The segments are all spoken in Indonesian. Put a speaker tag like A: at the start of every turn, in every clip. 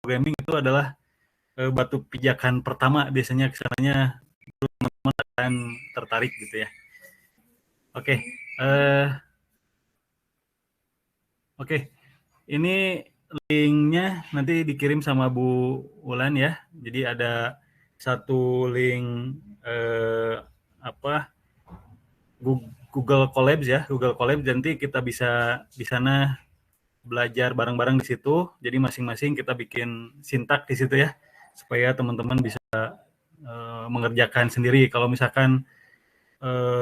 A: programming itu adalah batu pijakan pertama biasanya kesananya teman-teman akan tertarik gitu ya. Oke, ini linknya nanti dikirim sama Bu Wulan ya. Jadi ada satu link Google Collabs ya, Google Collabs, nanti kita bisa di sana belajar bareng-bareng di situ. Jadi masing-masing kita bikin sintak di situ ya, supaya teman-teman bisa mengerjakan sendiri. Kalau misalkan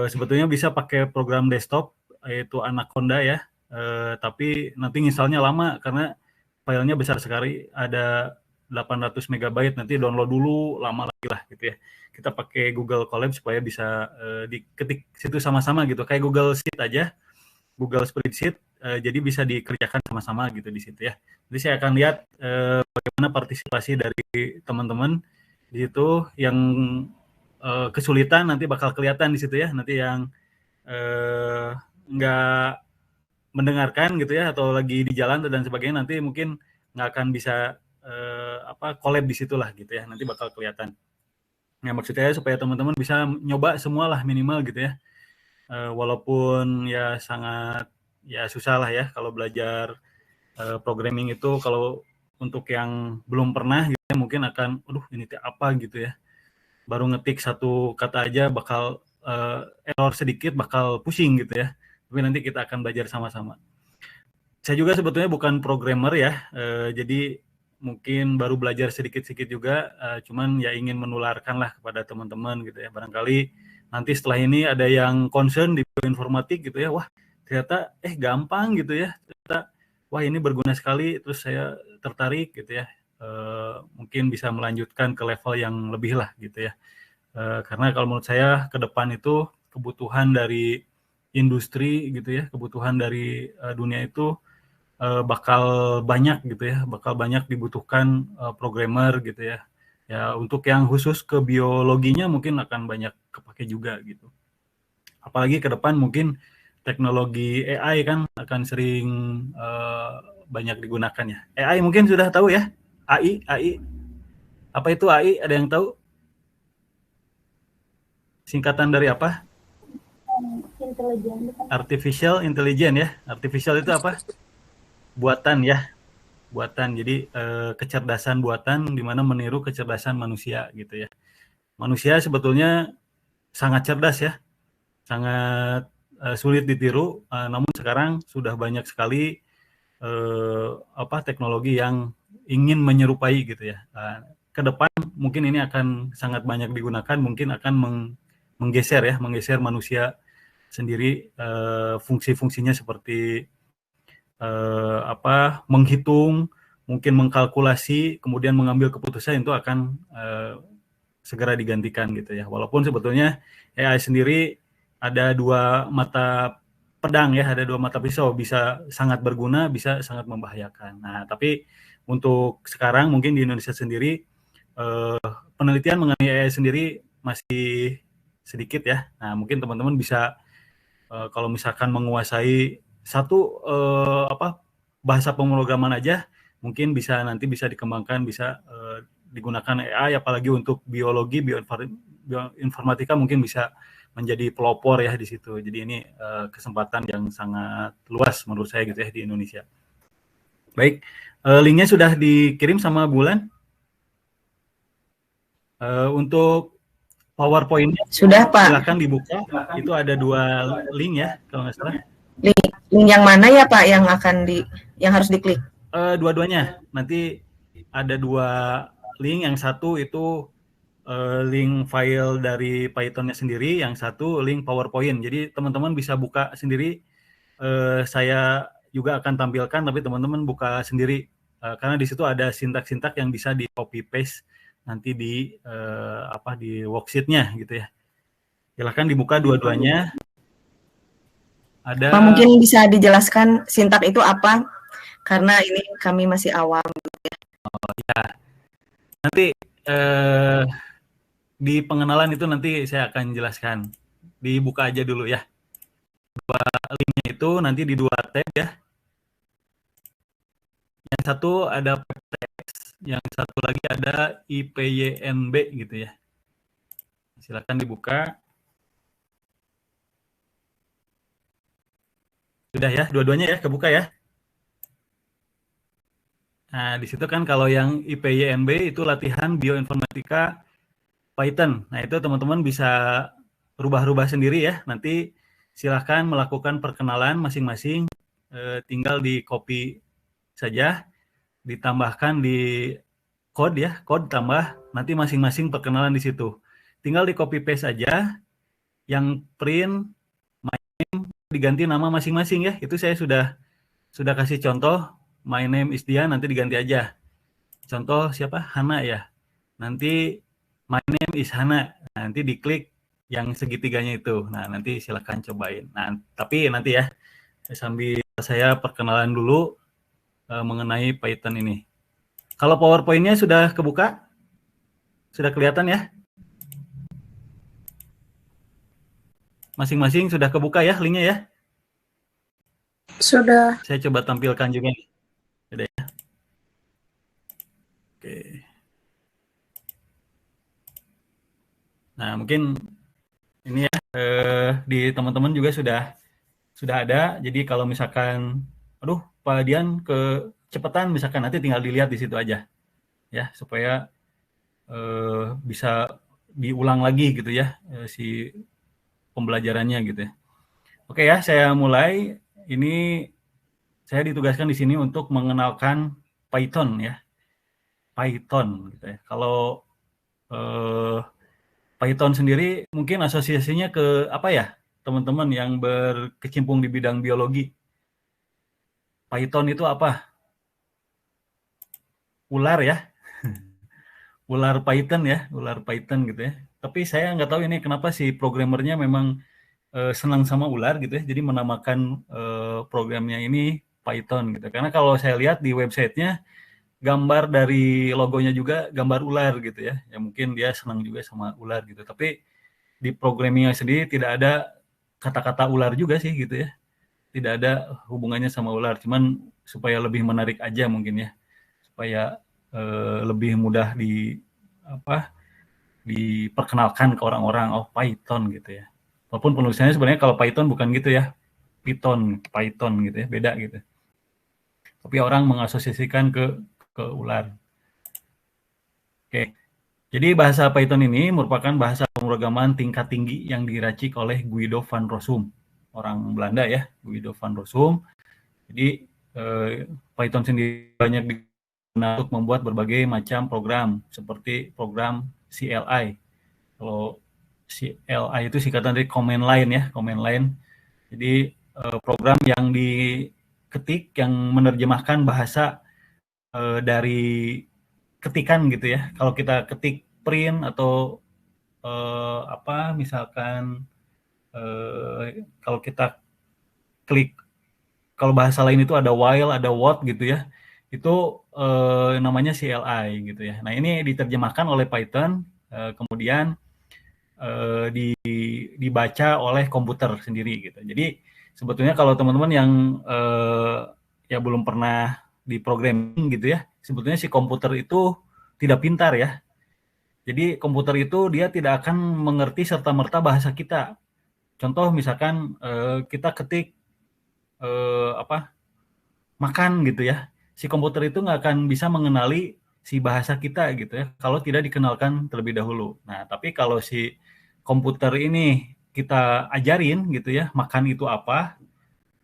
A: sebetulnya bisa pakai program desktop yaitu Anaconda ya, tapi nanti installnya lama karena filenya besar sekali, ada 800 MB, nanti download dulu lama lagi lah gitu ya. Kita pakai Google Colab supaya bisa diketik situ sama-sama gitu, kayak Google Sheet aja, Google Spreadsheet, jadi bisa dikerjakan sama-sama gitu di situ ya. Jadi saya akan lihat bagaimana partisipasi dari teman-teman di situ. Yang kesulitan nanti bakal kelihatan di situ ya, nanti yang nggak mendengarkan gitu ya, atau lagi di jalan dan sebagainya, nanti mungkin nggak akan bisa collab di situlah gitu ya, nanti bakal kelihatan. Nah, maksudnya supaya teman-teman bisa nyoba semua lah minimal gitu ya, walaupun ya sangat ya susah lah ya kalau belajar programming itu. Kalau untuk yang belum pernah gitu ya, mungkin akan aduh ini apa gitu ya, baru ngetik satu kata aja bakal error sedikit bakal pusing gitu ya. Tapi nanti kita akan belajar sama-sama. Saya juga sebetulnya bukan programmer ya, jadi mungkin baru belajar sedikit-sedikit juga, cuman ya ingin menularkan lah kepada teman-teman gitu ya. Barangkali nanti setelah ini ada yang concern di bioinformatik gitu ya, wah ternyata gampang gitu ya, ternyata wah ini berguna sekali, terus saya tertarik gitu ya, mungkin bisa melanjutkan ke level yang lebih lah gitu ya. Karena kalau menurut saya ke depan itu kebutuhan dari industri gitu ya, kebutuhan dari dunia itu bakal banyak gitu ya, bakal banyak dibutuhkan programmer gitu ya. Ya untuk yang khusus ke biologinya mungkin akan banyak kepake juga gitu. Apalagi ke depan mungkin teknologi AI kan akan sering banyak digunakan ya. AI mungkin sudah tahu ya? AI. Apa itu AI? Ada yang tahu? Singkatan dari apa? Artificial Intelligence ya. Artificial itu apa? Buatan ya. Buatan. Jadi kecerdasan buatan di mana meniru kecerdasan manusia gitu ya. Manusia sebetulnya sangat cerdas ya. Sangat sulit ditiru, namun sekarang sudah banyak sekali teknologi yang ingin menyerupai gitu ya. Ke depan mungkin ini akan sangat banyak digunakan, mungkin akan menggeser manusia sendiri, fungsi-fungsinya seperti menghitung, mungkin mengkalkulasi, kemudian mengambil keputusan, itu akan segera digantikan gitu ya. Walaupun sebetulnya AI sendiri ada dua mata pedang ya, ada dua mata pisau, bisa sangat berguna, bisa sangat membahayakan. Nah, tapi untuk sekarang mungkin di Indonesia sendiri penelitian mengenai AI sendiri masih sedikit ya. Nah, mungkin teman-teman bisa kalau misalkan menguasai satu bahasa pemrograman aja, mungkin nanti bisa dikembangkan, bisa digunakan AI, apalagi untuk biologi, bioinformatika mungkin bisa menjadi pelopor ya di situ. Jadi ini kesempatan yang sangat luas menurut saya gitu ya di Indonesia. Baik, linknya sudah dikirim sama Bulan. Untuk PowerPoint-nya
B: sudah Pak.
A: Silakan dibuka. Itu ada dua link ya kalau nggak salah.
B: Link yang mana ya Pak yang harus diklik?
A: Dua-duanya. Nanti ada dua link. Yang satu itu link file dari Python-nya sendiri, yang satu link PowerPoint. Jadi teman-teman bisa buka sendiri. Saya juga akan tampilkan, tapi teman-teman buka sendiri karena di situ ada sintak-sintak yang bisa di copy paste nanti di worksheet-nya gitu ya. Silahkan dibuka dua-duanya.
B: Pak, mungkin bisa dijelaskan sintak itu apa? Karena ini kami masih awam.
A: Oh ya, nanti di pengenalan itu nanti saya akan jelaskan. Dibuka aja dulu ya. Dua linknya itu nanti di dua tab ya. Yang satu ada text, Yang satu lagi ada IPYNB gitu ya. Silakan dibuka. Sudah ya, dua-duanya ya kebuka ya. Nah, di situ kan kalau yang IPYNB itu latihan bioinformatika Python. Nah, itu teman-teman bisa rubah-rubah sendiri ya. Nanti silahkan melakukan perkenalan masing-masing. Tinggal di copy saja, ditambahkan di code ya, code tambah, nanti masing-masing perkenalan di situ. Tinggal di copy paste saja, yang print, my name, diganti nama masing-masing ya. Itu saya sudah kasih contoh, my name is Dian, nanti diganti aja. Contoh siapa? Hana ya. Nanti my name is Hana. Nanti diklik yang segitiganya itu. Nah, nanti silakan cobain. Nah, tapi nanti ya, sambil saya perkenalan dulu mengenai Python ini. Kalau PowerPoint-nya sudah kebuka? Sudah kelihatan ya? Masing-masing sudah kebuka ya linknya ya?
C: Sudah.
A: Saya coba tampilkan juga. Sudah ya? Oke. Nah, mungkin ini ya di teman-teman juga sudah ada. Jadi kalau misalkan, aduh Pak Dian kecepatan, misalkan nanti tinggal dilihat di situ aja ya, supaya bisa diulang lagi gitu ya si pembelajarannya gitu ya. Oke ya, saya mulai. Ini saya ditugaskan di sini untuk mengenalkan Python ya. Python gitu ya. Kalau Python sendiri mungkin asosiasinya ke apa ya, teman-teman yang berkecimpung di bidang biologi. Python itu apa? Ular ya. Ular Python ya, ular Python gitu ya. Tapi saya nggak tahu ini kenapa si programmernya memang senang sama ular gitu ya. Jadi menamakan programnya ini Python gitu. Karena kalau saya lihat di websitenya, gambar dari logonya juga gambar ular gitu ya. Ya mungkin dia senang juga sama ular gitu. Tapi di programmingnya sendiri tidak ada kata-kata ular juga sih gitu ya. Tidak ada hubungannya sama ular. Cuman supaya lebih menarik aja mungkin ya. Supaya lebih mudah diperkenalkan ke orang-orang, oh Python gitu ya. Walaupun penulisannya sebenarnya kalau Python bukan gitu ya. Python gitu ya, beda gitu. Tapi orang mengasosiasikan ke ular. Oke. Jadi bahasa Python ini merupakan bahasa pemrograman tingkat tinggi yang diracik oleh Guido van Rossum, orang Belanda ya, Guido van Rossum. Jadi Python sendiri banyak digunakan untuk membuat berbagai macam program, seperti program CLI. Kalau CLI itu singkatan dari command line ya, command line. Jadi program yang diketik yang menerjemahkan bahasa dari ketikan gitu ya. Kalau kita ketik print atau misalkan kalau kita klik, kalau bahasa lain itu ada while, ada what gitu ya. Itu namanya CLI gitu ya. Nah, ini diterjemahkan oleh Python, kemudian dibaca oleh komputer sendiri gitu. Jadi sebetulnya kalau teman-teman yang ya belum pernah di programming gitu ya, sebetulnya si komputer itu tidak pintar ya. Jadi komputer itu dia tidak akan mengerti serta-merta bahasa kita. Contoh misalkan kita ketik makan gitu ya, si komputer itu nggak akan bisa mengenali si bahasa kita gitu ya, kalau tidak dikenalkan terlebih dahulu. Nah, tapi kalau si komputer ini kita ajarin gitu ya, makan itu apa,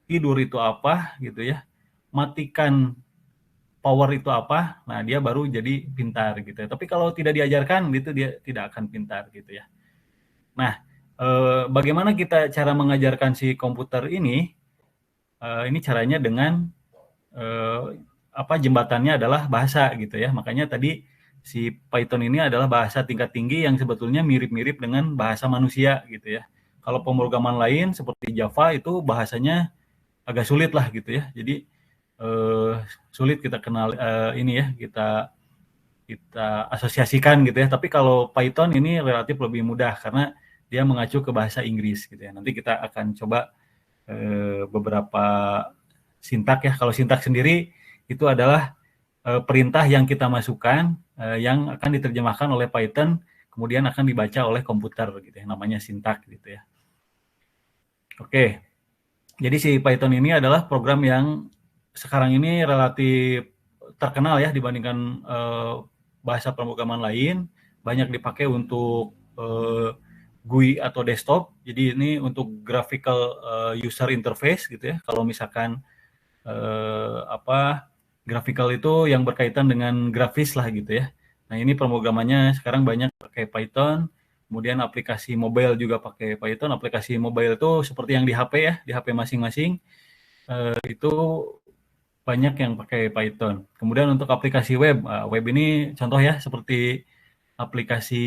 A: tidur itu apa gitu ya, matikan power itu apa, nah dia baru jadi pintar gitu ya. Tapi kalau tidak diajarkan gitu, dia tidak akan pintar gitu ya. Nah, bagaimana kita cara mengajarkan si komputer ini? Ini caranya dengan jembatannya adalah bahasa gitu ya. Makanya tadi si Python ini adalah bahasa tingkat tinggi yang sebetulnya mirip-mirip dengan bahasa manusia gitu ya. Kalau pemrograman lain seperti Java itu bahasanya agak sulit lah gitu ya. Jadi sulit kita kenal ini ya, kita asosiasikan gitu ya. Tapi kalau Python ini relatif lebih mudah karena dia mengacu ke bahasa Inggris gitu ya. Nanti kita akan coba beberapa sintak ya. Kalau sintak sendiri itu adalah perintah yang kita masukkan yang akan diterjemahkan oleh Python, kemudian akan dibaca oleh komputer gitu ya, namanya sintak gitu ya. Oke, jadi si Python ini adalah program yang sekarang ini relatif terkenal ya dibandingkan bahasa pemrograman lain, banyak dipakai untuk GUI atau desktop. Jadi ini untuk graphical user interface gitu ya. Kalau misalkan graphical itu yang berkaitan dengan grafis lah gitu ya. Nah, ini pemrogramannya sekarang banyak pakai Python. Kemudian aplikasi mobile juga pakai Python. Aplikasi mobile itu seperti yang di HP ya, di HP masing-masing itu banyak yang pakai Python. Kemudian untuk aplikasi web, web ini contoh ya seperti aplikasi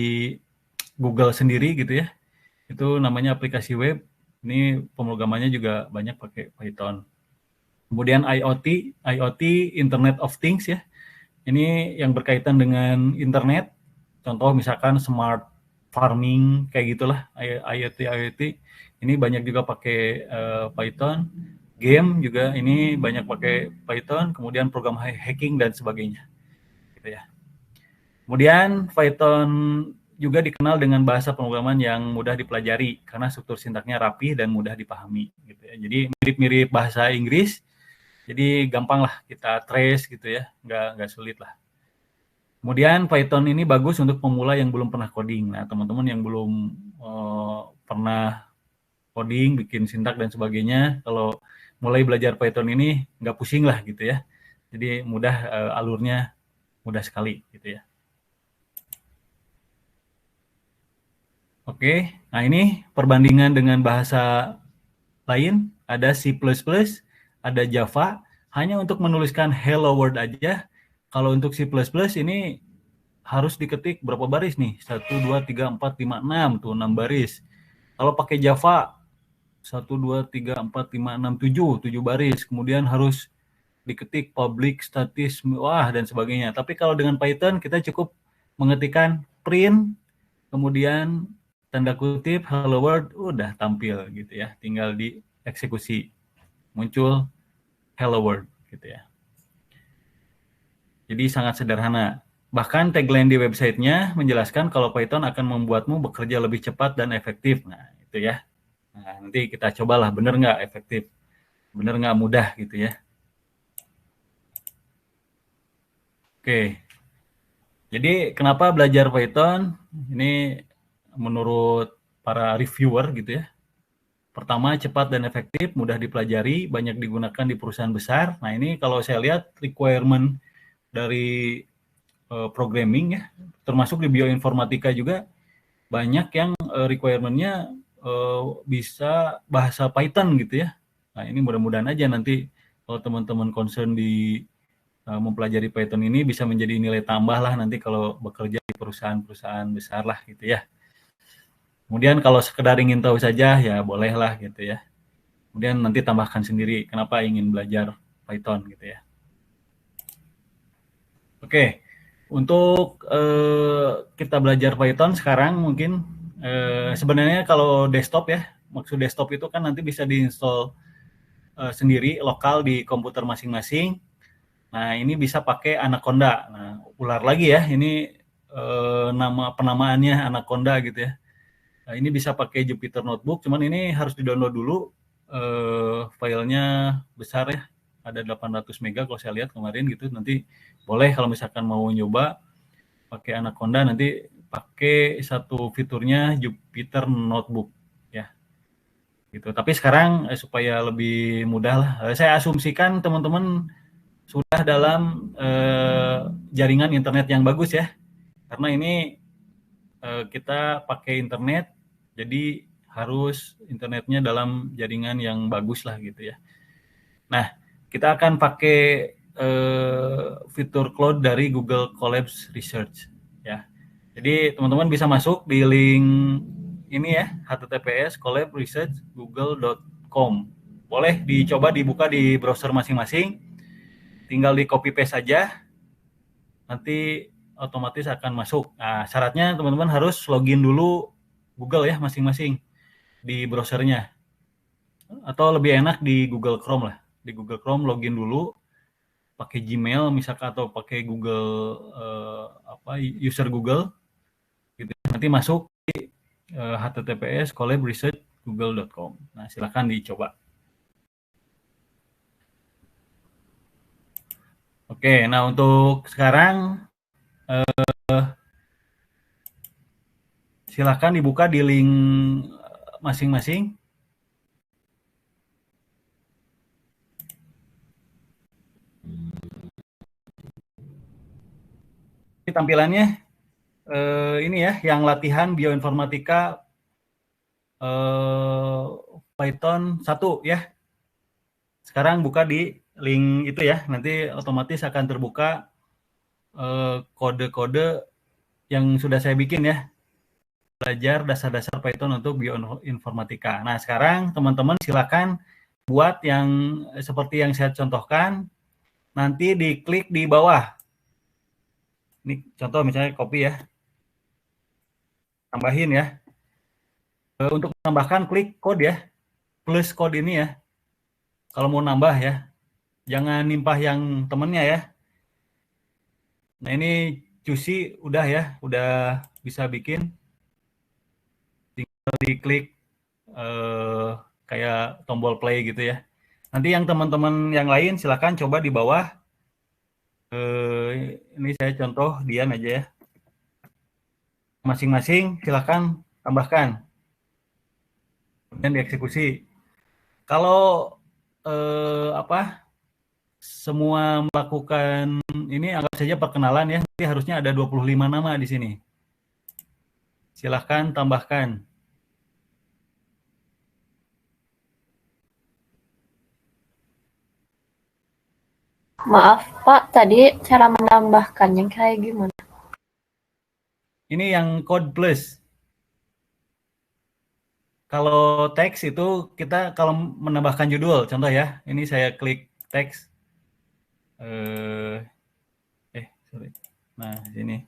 A: Google sendiri gitu ya. Itu namanya aplikasi web. Ini pemrogramannya juga banyak pakai Python. Kemudian IoT, Internet of Things ya. Ini yang berkaitan dengan internet. Contoh misalkan smart farming kayak gitulah, IoT. Ini banyak juga pakai Python. Game juga ini banyak pakai Python, kemudian program hacking dan sebagainya. Gitu ya. Kemudian Python juga dikenal dengan bahasa pemrograman yang mudah dipelajari karena struktur sintaknya rapi dan mudah dipahami. Gitu ya. Jadi mirip-mirip bahasa Inggris, jadi gampang lah kita trace gitu ya, nggak sulit lah. Kemudian Python ini bagus untuk pemula yang belum pernah coding. Nah, teman-teman yang belum pernah coding, bikin sintak dan sebagainya, kalau mulai belajar Python ini nggak pusing lah gitu ya. Jadi mudah, alurnya mudah sekali gitu ya. Oke, nah ini perbandingan dengan bahasa lain, ada C++, ada Java, hanya untuk menuliskan hello world aja. Kalau untuk C++ ini harus diketik berapa baris nih? 1, 2, 3, 4, 5, 6, tuh 6 baris. Kalau pakai Java, 1, 2, 3, 4, 5, 6, 7 baris. Kemudian harus diketik public, statis, wah dan sebagainya. Tapi kalau dengan Python kita cukup mengetikkan print, kemudian tanda kutip hello world, udah tampil gitu ya. Tinggal dieksekusi. Muncul hello world gitu ya. Jadi sangat sederhana. Bahkan tagline di websitenya menjelaskan kalau Python akan membuatmu bekerja lebih cepat dan efektif. Nah, itu ya. Nah, nanti kita cobalah benar nggak efektif, benar nggak mudah gitu ya. Oke. Jadi kenapa belajar Python? Ini menurut para reviewer gitu ya. Pertama, cepat dan efektif, mudah dipelajari, banyak digunakan di perusahaan besar. Nah, ini kalau saya lihat requirement dari programming ya, termasuk di bioinformatika juga banyak yang requirement-nya bisa bahasa Python gitu ya. Nah, ini mudah-mudahan aja nanti kalau teman-teman concern di mempelajari Python ini bisa menjadi nilai tambah lah nanti kalau bekerja di perusahaan-perusahaan besar lah gitu ya. Kemudian kalau sekedar ingin tahu saja ya bolehlah gitu ya. Kemudian nanti tambahkan sendiri kenapa ingin belajar Python gitu ya. Oke, untuk kita belajar Python sekarang mungkin sebenarnya kalau desktop ya, maksud desktop itu kan nanti bisa diinstal sendiri lokal di komputer masing-masing. Nah, ini bisa pakai Anaconda. Nah, ular lagi ya, ini nama penamaannya Anaconda gitu ya. Nah, ini bisa pakai Jupyter Notebook, cuman ini harus di-download dulu. Filenya besar ya, ada 800 mega kalau saya lihat kemarin gitu. Nanti boleh kalau misalkan mau nyoba pakai Anaconda, nanti pakai satu fiturnya Jupyter Notebook ya. Gitu. Tapi sekarang supaya lebih mudah lah, saya asumsikan teman-teman sudah dalam jaringan internet yang bagus ya. Karena ini kita pakai internet, jadi harus internetnya dalam jaringan yang bagus lah gitu ya. Nah, kita akan pakai fitur cloud dari Google Colabs Research ya. Jadi teman-teman bisa masuk di link ini ya, https://collabresearch.google.com. Boleh dicoba dibuka di browser masing-masing, tinggal di copy paste saja, nanti otomatis akan masuk. Nah, syaratnya teman-teman harus login dulu Google ya masing-masing di browsernya. Atau lebih enak di Google Chrome lah. Di Google Chrome login dulu. pakai Gmail misalkan atau pakai Google user Google gitu. Nanti masuk di https://collabresearchgoogle.com. Nah, silakan dicoba. Oke, nah untuk sekarang silakan dibuka di link masing-masing. Tampilannya ini ya, yang latihan bioinformatika Python 1 ya. Sekarang buka di link itu ya, nanti otomatis akan terbuka kode-kode yang sudah saya bikin ya. Belajar dasar-dasar Python untuk bioinformatika. Nah, sekarang teman-teman silakan buat yang seperti yang saya contohkan, nanti diklik di bawah. Ini contoh misalnya copy ya. Tambahin ya. Untuk menambahkan klik code ya. Plus code ini ya. Kalau mau nambah ya. Jangan nimpah yang temennya ya. Nah, ini Cusi udah ya, udah bisa bikin. Tinggal diklik kayak tombol play gitu ya. Nanti yang teman-teman yang lain silakan coba di bawah. Ini saya contoh Dian aja ya. Masing-masing silakan tambahkan. Kemudian dieksekusi. Kalau semua melakukan ini anggap saja perkenalan ya. Nanti harusnya ada 25 nama di sini. Silahkan tambahkan.
C: Maaf Pak, tadi cara menambahkannya kayak gimana?
A: Ini yang code plus. Kalau teks itu kita kalau menambahkan judul, contoh ya. Ini saya klik teks. Sorry. Nah, sini.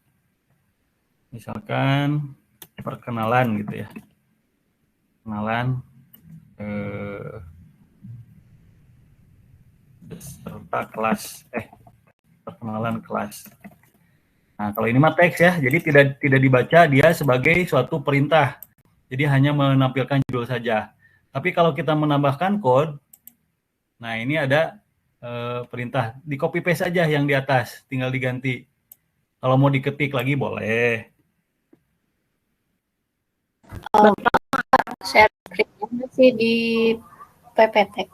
A: Misalkan perkenalan gitu ya. Perkenalan peserta kelas perkenalan kelas. Nah, kalau ini mah teks ya, jadi tidak dibaca dia sebagai suatu perintah. Jadi hanya menampilkan judul saja. Tapi kalau kita menambahkan code, nah ini ada perintah, di copy paste saja yang di atas, tinggal diganti. Kalau mau diketik lagi boleh.
C: Share screen masih di PPT.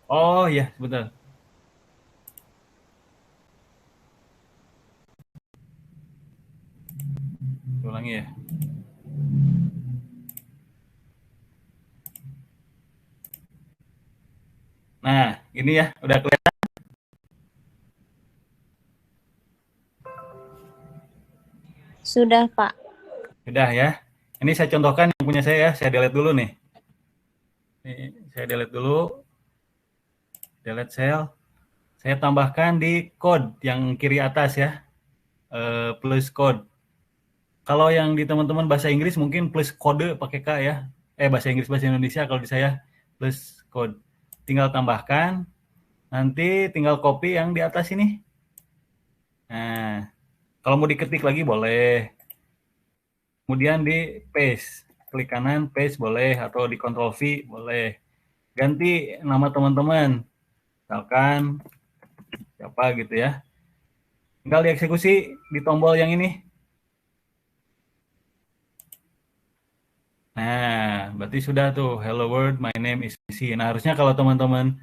A: Oh ya, betul. Ulangi ya. Nah, ini ya, udah kelihatan.
C: Sudah, Pak.
A: Sudah ya. Ini saya contohkan yang punya saya ya, saya delete dulu nih. Ini saya delete dulu. Delete cell. Saya tambahkan di code yang kiri atas ya. Plus code. Kalau yang di teman-teman bahasa Inggris mungkin plus kode pakai K ya. Bahasa Inggris bahasa Indonesia kalau di saya plus code. Tinggal tambahkan. Nanti tinggal copy yang di atas ini. Nah, kalau mau diketik lagi boleh. Kemudian di paste. Klik kanan paste boleh atau di Ctrl V boleh. Ganti nama teman-teman. Misalkan siapa gitu ya. Tinggal dieksekusi di tombol yang ini. Nah, berarti sudah tuh, hello world, my name is Messi. Nah, harusnya kalau teman-teman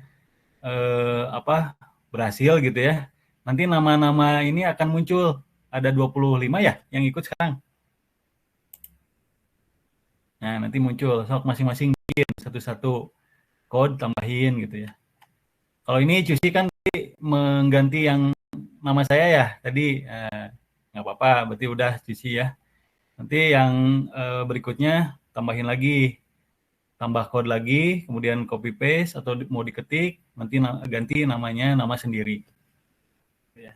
A: berhasil gitu ya, nanti nama-nama ini akan muncul. Ada 25 ya yang ikut sekarang. Nah, nanti muncul, sok masing-masing bikin satu-satu code tambahin gitu ya. Kalau ini Cusi kan mengganti yang nama saya ya tadi, nggak apa-apa, berarti udah Cusi ya. Nanti yang berikutnya tambahin lagi, tambah code lagi, kemudian copy paste atau mau diketik, nanti ganti namanya nama sendiri. Ya.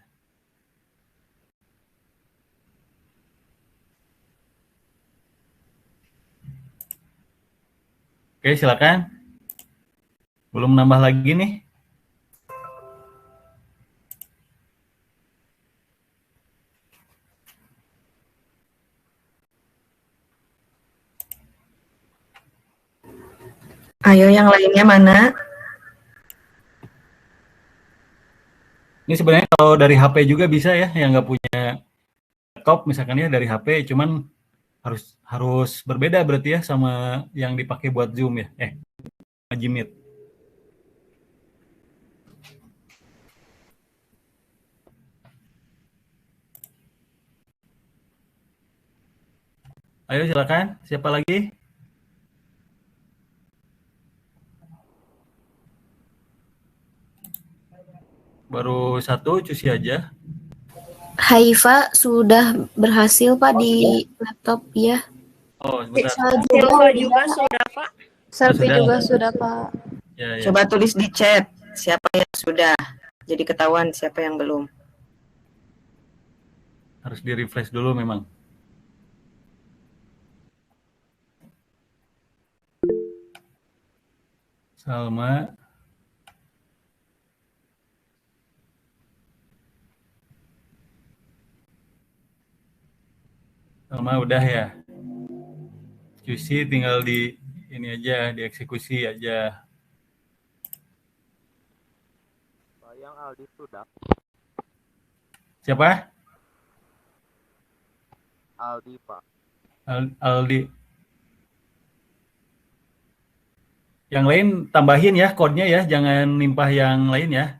A: Oke, silakan. Belum nambah lagi nih.
B: Ayo yang lainnya mana?
A: Ini sebenarnya kalau dari HP juga bisa ya, yang nggak punya laptop misalkan ya dari HP, cuman harus berbeda berarti ya sama yang dipakai buat Zoom ya, Jimit. Ayo silakan, siapa lagi? Baru satu, Cusi aja.
C: Haifa sudah berhasil Pak di laptop ya.
A: Oh, sebentar.
D: Silva juga sudah, Pak.
C: Selfie
A: sudah.
C: juga sudah Pak.
A: Ya.
B: Coba tulis di chat siapa yang sudah. Jadi ketahuan siapa yang belum.
A: Harus di-refresh dulu memang. Salma. Salma udah ya. Cusi tinggal di ini aja, dieksekusi aja.
E: Yang Aldi sudah.
A: Siapa?
E: Aldi, Pak.
A: Aldi. Yang lain tambahin ya kodenya ya, jangan nimpah yang lain ya.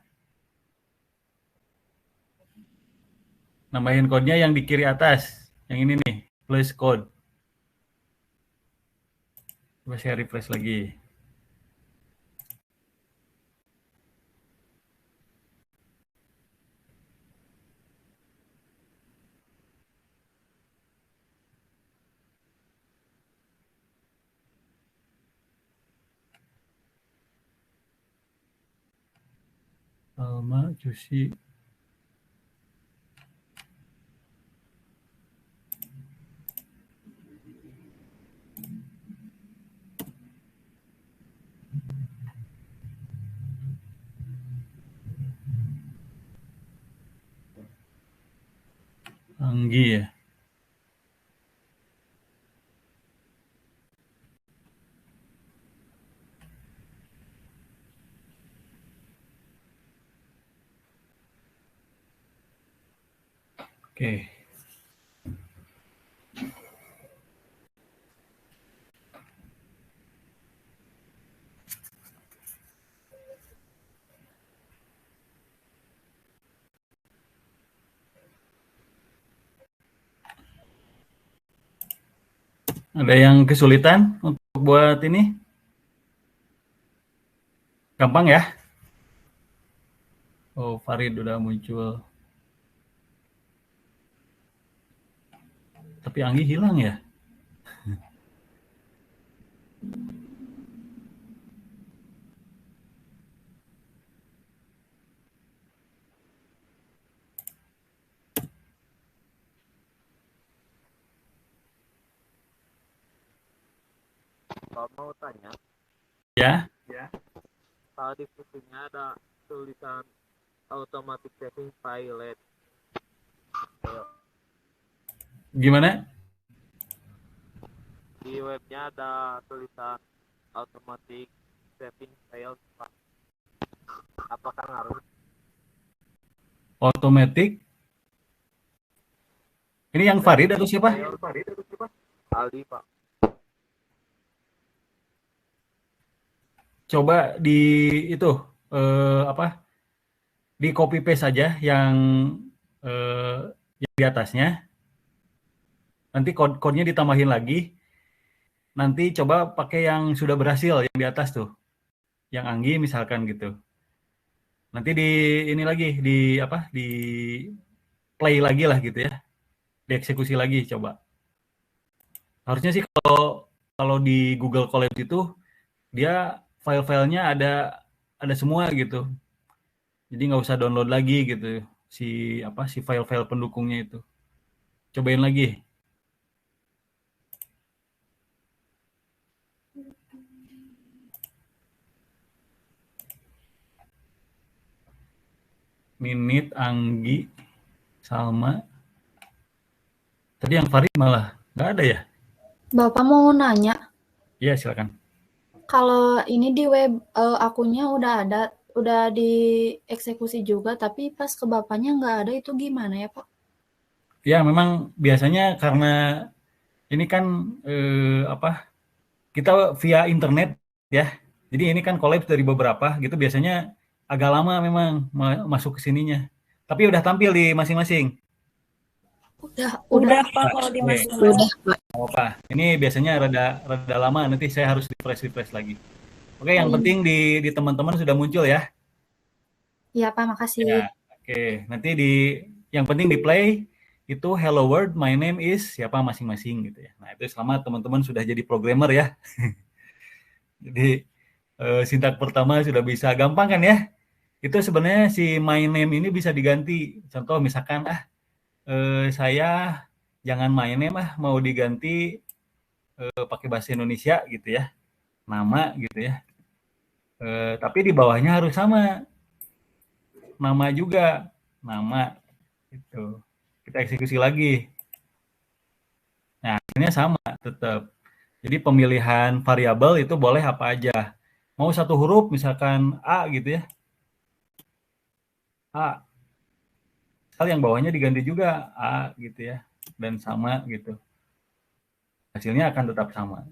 A: Nambahin kodenya yang di kiri atas. Yang ini nih, plus code. Coba saya refresh lagi. Salma, Cusi. Anggi ya. Oke. Ada yang kesulitan untuk buat ini? Gampang ya? Oh, Farid udah muncul. Tapi Anggi hilang ya?
E: Kalau mau tanya,
A: Ya?
E: kalau di fotonya ada tulisan automatic saving file.
A: Gimana?
E: Di webnya ada tulisan automatic saving file, Pak. Apakah ngaruh?
A: Automatic. Ini yang Farid atau siapa?
E: Aldi, Pak.
A: Coba di itu di copy paste saja yang di atasnya. Nanti kodenya ditambahin lagi. Nanti coba pakai yang sudah berhasil yang di atas tuh. Yang Anggi misalkan gitu. Nanti di ini lagi di play lagi lah gitu ya. Dieksekusi lagi coba. Harusnya sih kalau di Google Colab itu dia file-filenya ada semua gitu. Jadi nggak usah download lagi gitu si file-file pendukungnya itu. Cobain lagi. Minit, Anggi, Salma. Tadi yang Farid malah nggak ada ya?
C: Bapak mau nanya?
A: Iya silakan.
C: Kalau ini di web akunnya udah dieksekusi juga, tapi pas ke bapaknya nggak ada, itu gimana ya Pak?
A: Ya memang biasanya karena ini kan kita via internet ya. Jadi ini kan kolaps dari beberapa gitu, biasanya agak lama memang masuk ke sininya. Tapi udah tampil di masing-masing.
D: Udah Pak kalau di
A: Oke.
D: masing-masing.
B: Udah, Pak.
A: Apa? Ini biasanya rada lama, nanti saya harus refresh lagi. Oke, yang
C: Oh,
A: penting di teman-teman sudah muncul ya.
C: iya Pak, makasih.
A: Ya, oke. Nanti yang penting di play itu hello world, my name is siapa masing-masing gitu ya. Nah, itu selamat teman-teman sudah jadi programmer ya. Jadi sintak pertama sudah bisa, gampang kan ya? Itu sebenarnya si my name ini bisa diganti. Contoh misalkan saya jangan my name mau diganti pakai bahasa Indonesia gitu ya. Nama gitu ya. Tapi di bawahnya harus sama. Nama juga. Nama gitu. Kita eksekusi lagi. Nah, akhirnya sama tetap. Jadi pemilihan variabel itu boleh apa aja. Mau satu huruf misalkan A gitu ya. A. Hal yang bawahnya diganti juga A gitu ya. Dan sama gitu. Hasilnya akan tetap sama.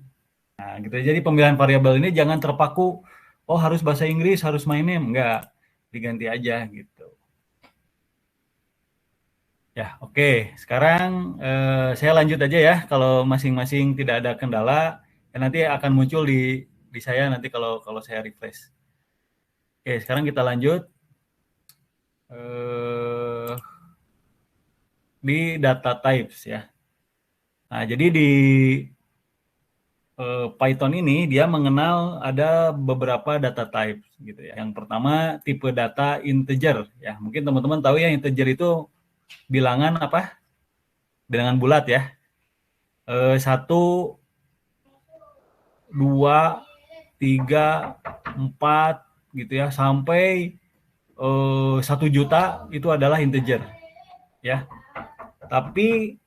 A: Nah, gitu. Jadi pemilihan variabel ini jangan terpaku, oh harus bahasa Inggris, harus my name. Enggak. Diganti aja gitu. Ya, oke. Sekarang saya lanjut aja ya. Kalau masing-masing tidak ada kendala, ya nanti akan muncul di saya nanti kalau saya refresh. Oke, sekarang kita lanjut di data types ya. Nah, jadi di Python ini dia mengenal ada beberapa data types gitu ya. Yang pertama tipe data integer ya. Mungkin teman-teman tahu ya, integer itu bilangan apa? Bilangan bulat ya. 1, 2, 3, 4 gitu ya, sampai 1 juta itu adalah integer ya. Tapi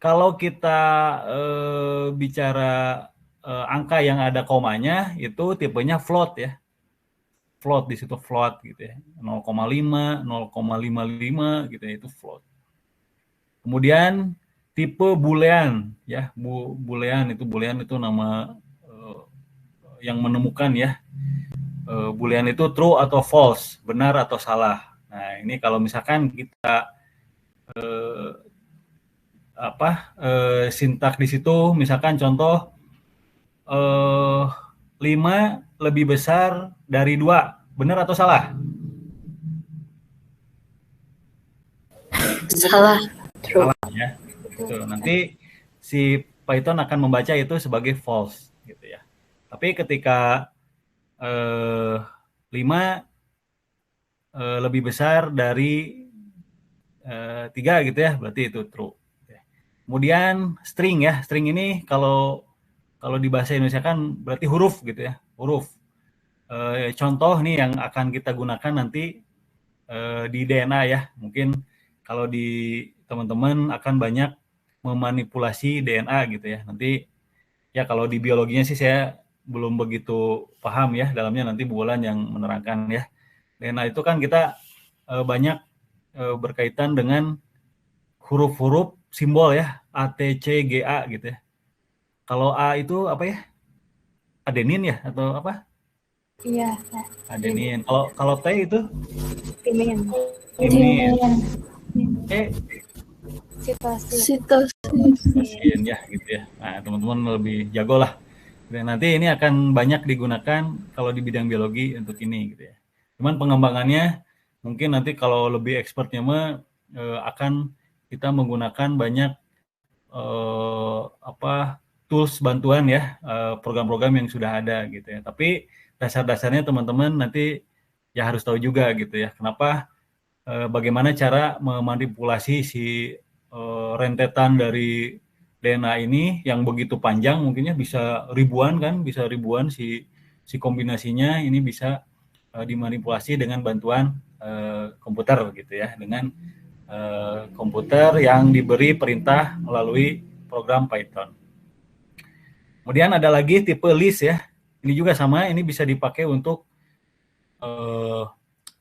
A: kalau kita bicara angka yang ada komanya itu tipenya float ya. Float, di situ float gitu ya. 0,5, 0,55 gitu ya, itu float. Kemudian tipe boolean ya. Boolean itu nama yang menemukan ya. Boolean itu true atau false, benar atau salah. Nah, ini kalau misalkan kita sintak di situ, misalkan contoh 5 lebih besar dari 2, benar atau salah?
B: Salah.
A: Salah ya. Gitu. Nanti si Python akan membaca itu sebagai false gitu ya. Tapi ketika 5 lebih besar dari 3 gitu ya, berarti itu true. Kemudian string ya, string ini kalau di bahasa Indonesia kan berarti huruf gitu ya, huruf. Contoh nih yang akan kita gunakan nanti di DNA ya, mungkin kalau di teman-teman akan banyak memanipulasi DNA gitu ya. Nanti ya kalau di biologinya sih saya belum begitu paham ya, dalamnya nanti Bu Wulan yang menerangkan ya. DNA itu kan kita banyak berkaitan dengan huruf-huruf simbol ya, A, T, C, G, A gitu ya. Kalau A itu apa ya? Adenin ya atau apa?
C: Iya.
A: Adenin. Kalau T itu
C: Timin.
A: timin. E
C: Sitosin.
A: ya gitu ya. Nah, teman-teman lebih jago lah. Dan nanti ini akan banyak digunakan kalau di bidang biologi untuk ini gitu ya. Cuman pengembangannya mungkin nanti kalau lebih expertnya akan kita menggunakan banyak tools bantuan ya, program-program yang sudah ada gitu ya. Tapi dasar-dasarnya teman-teman nanti ya harus tahu juga gitu ya. Kenapa bagaimana cara memanipulasi si rentetan dari DNA ini yang begitu panjang, mungkinnya bisa ribuan kan, bisa ribuan si kombinasinya ini bisa dimanipulasi dengan bantuan komputer gitu ya, dengan komputer yang diberi perintah melalui program Python. Kemudian ada lagi tipe list ya. Ini juga sama, ini bisa dipakai untuk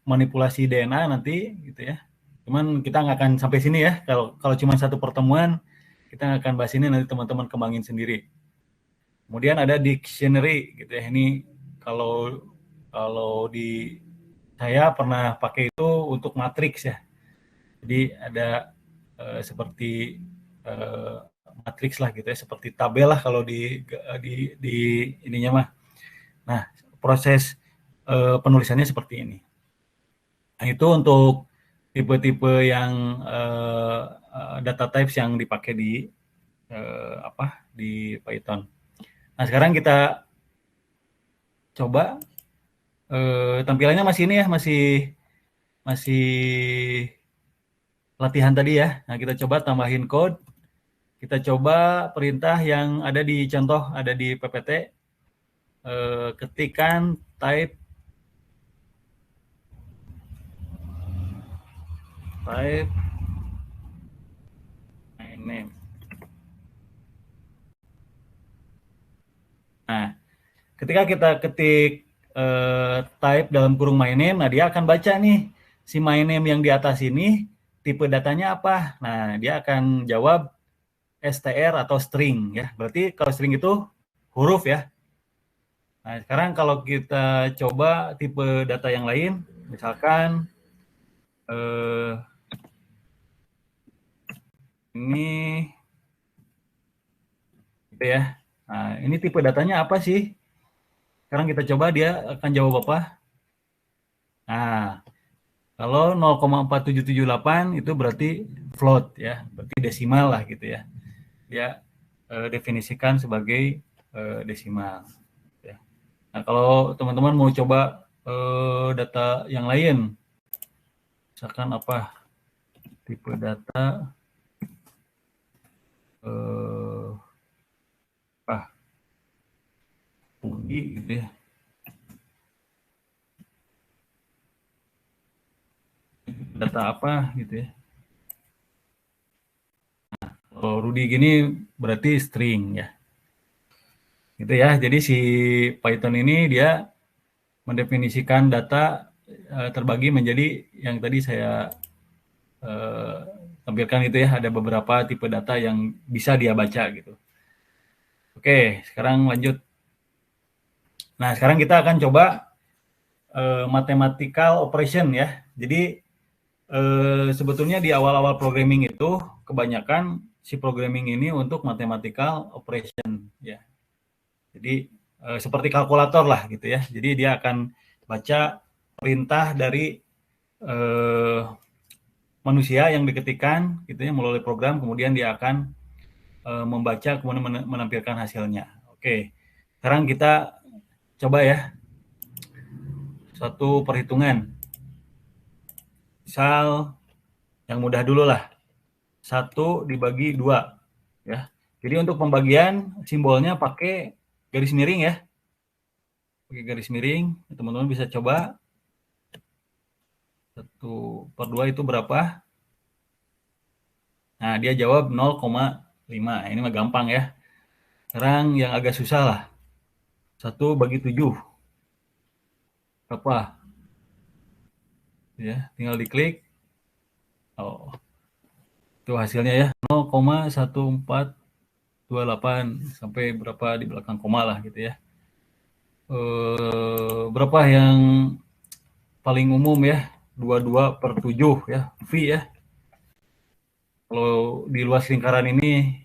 A: manipulasi DNA nanti gitu ya. Cuman kita nggak akan sampai sini ya. Kalau cuma satu pertemuan, kita nggak akan bahas ini, nanti teman-teman kembangin sendiri. Kemudian ada dictionary gitu ya. Ini kalau di saya pernah pakai itu untuk matriks ya. Jadi ada seperti matriks lah gitu ya, seperti tabel lah kalau di ininya mah. Nah, proses penulisannya seperti ini. Nah, itu untuk tipe-tipe yang data types yang dipakai di di Python. Nah, sekarang kita coba tampilannya masih ini ya, masih latihan tadi ya. Nah, kita coba tambahin code. Kita coba perintah yang ada di contoh, ada di PPT. Ketikan type my name. Nah, ketika kita ketik type dalam kurung my name, nah dia akan baca nih si my name yang di atas ini tipe datanya apa. Nah, dia akan jawab str atau string ya. Berarti kalau string itu huruf ya. Nah, sekarang kalau kita coba tipe data yang lain, misalkan ini gitu ya. Nah, ini tipe datanya apa sih? Sekarang kita coba dia akan jawab apa? Nah, kalau 0,4778 itu berarti float ya, berarti desimal lah gitu ya. Dia definisikan sebagai desimal. Ya. Nah, kalau teman-teman mau coba data yang lain, misalkan apa? Tipe data Rudy gitu ya. Data apa gitu ya. Nah, kalau Rudy gini berarti string ya. Gitu ya. Jadi si Python ini dia mendefinisikan data terbagi menjadi yang tadi saya tampilkan itu ya, ada beberapa tipe data yang bisa dia baca gitu. Oke, sekarang lanjut. Nah, sekarang kita akan coba mathematical operation ya. Jadi sebetulnya di awal-awal programming itu kebanyakan si programming ini untuk mathematical operation ya. Jadi seperti kalkulator lah gitu ya. Jadi dia akan baca perintah dari manusia yang diketikkan gitu ya melalui program, kemudian dia akan membaca kemudian menampilkan hasilnya. Oke. Sekarang kita coba ya suatu perhitungan. Misal yang mudah dulu lah. 1 dibagi 2 ya. Jadi untuk pembagian simbolnya pakai garis miring ya. Pakai garis miring, teman-teman bisa coba. 1/2 itu berapa? Nah, dia jawab 0,5. Ini mah gampang ya. Sekarang yang agak susah lah. 1/7. Berapa? Ya, tinggal diklik. Oh. Itu hasilnya ya. 0,1428 sampai berapa di belakang koma lah gitu ya. Berapa yang paling umum ya? 22/7 ya, V ya. Kalau di luas lingkaran ini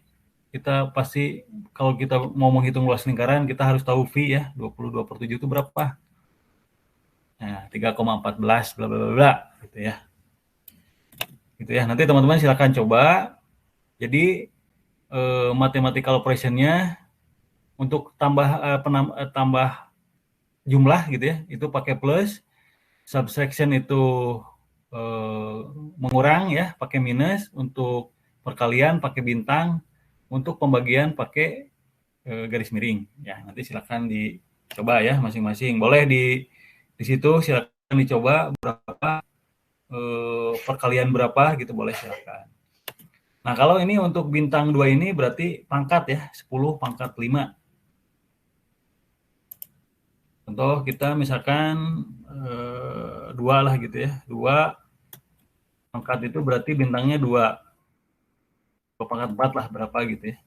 A: kita pasti kalau kita mau menghitung luas lingkaran kita harus tahu V ya. 22/7 itu berapa? Nah, 3,14 bla bla bla gitu ya. Gitu ya. Nanti teman-teman silakan coba. Jadi mathematical operation-nya untuk tambah jumlah gitu ya, itu pakai plus, subtraction itu mengurang ya, pakai minus, untuk perkalian pakai bintang, untuk pembagian pakai garis miring. Ya, nanti silakan dicoba ya masing-masing. Boleh di situ silakan dicoba berapa perkalian berapa gitu, boleh silakan. Nah, kalau ini untuk bintang 2 ini berarti pangkat ya, 10 pangkat 5. Contoh kita misalkan 2 lah gitu ya. 2 pangkat itu berarti bintangnya 2. 2 pangkat 4 lah berapa gitu ya.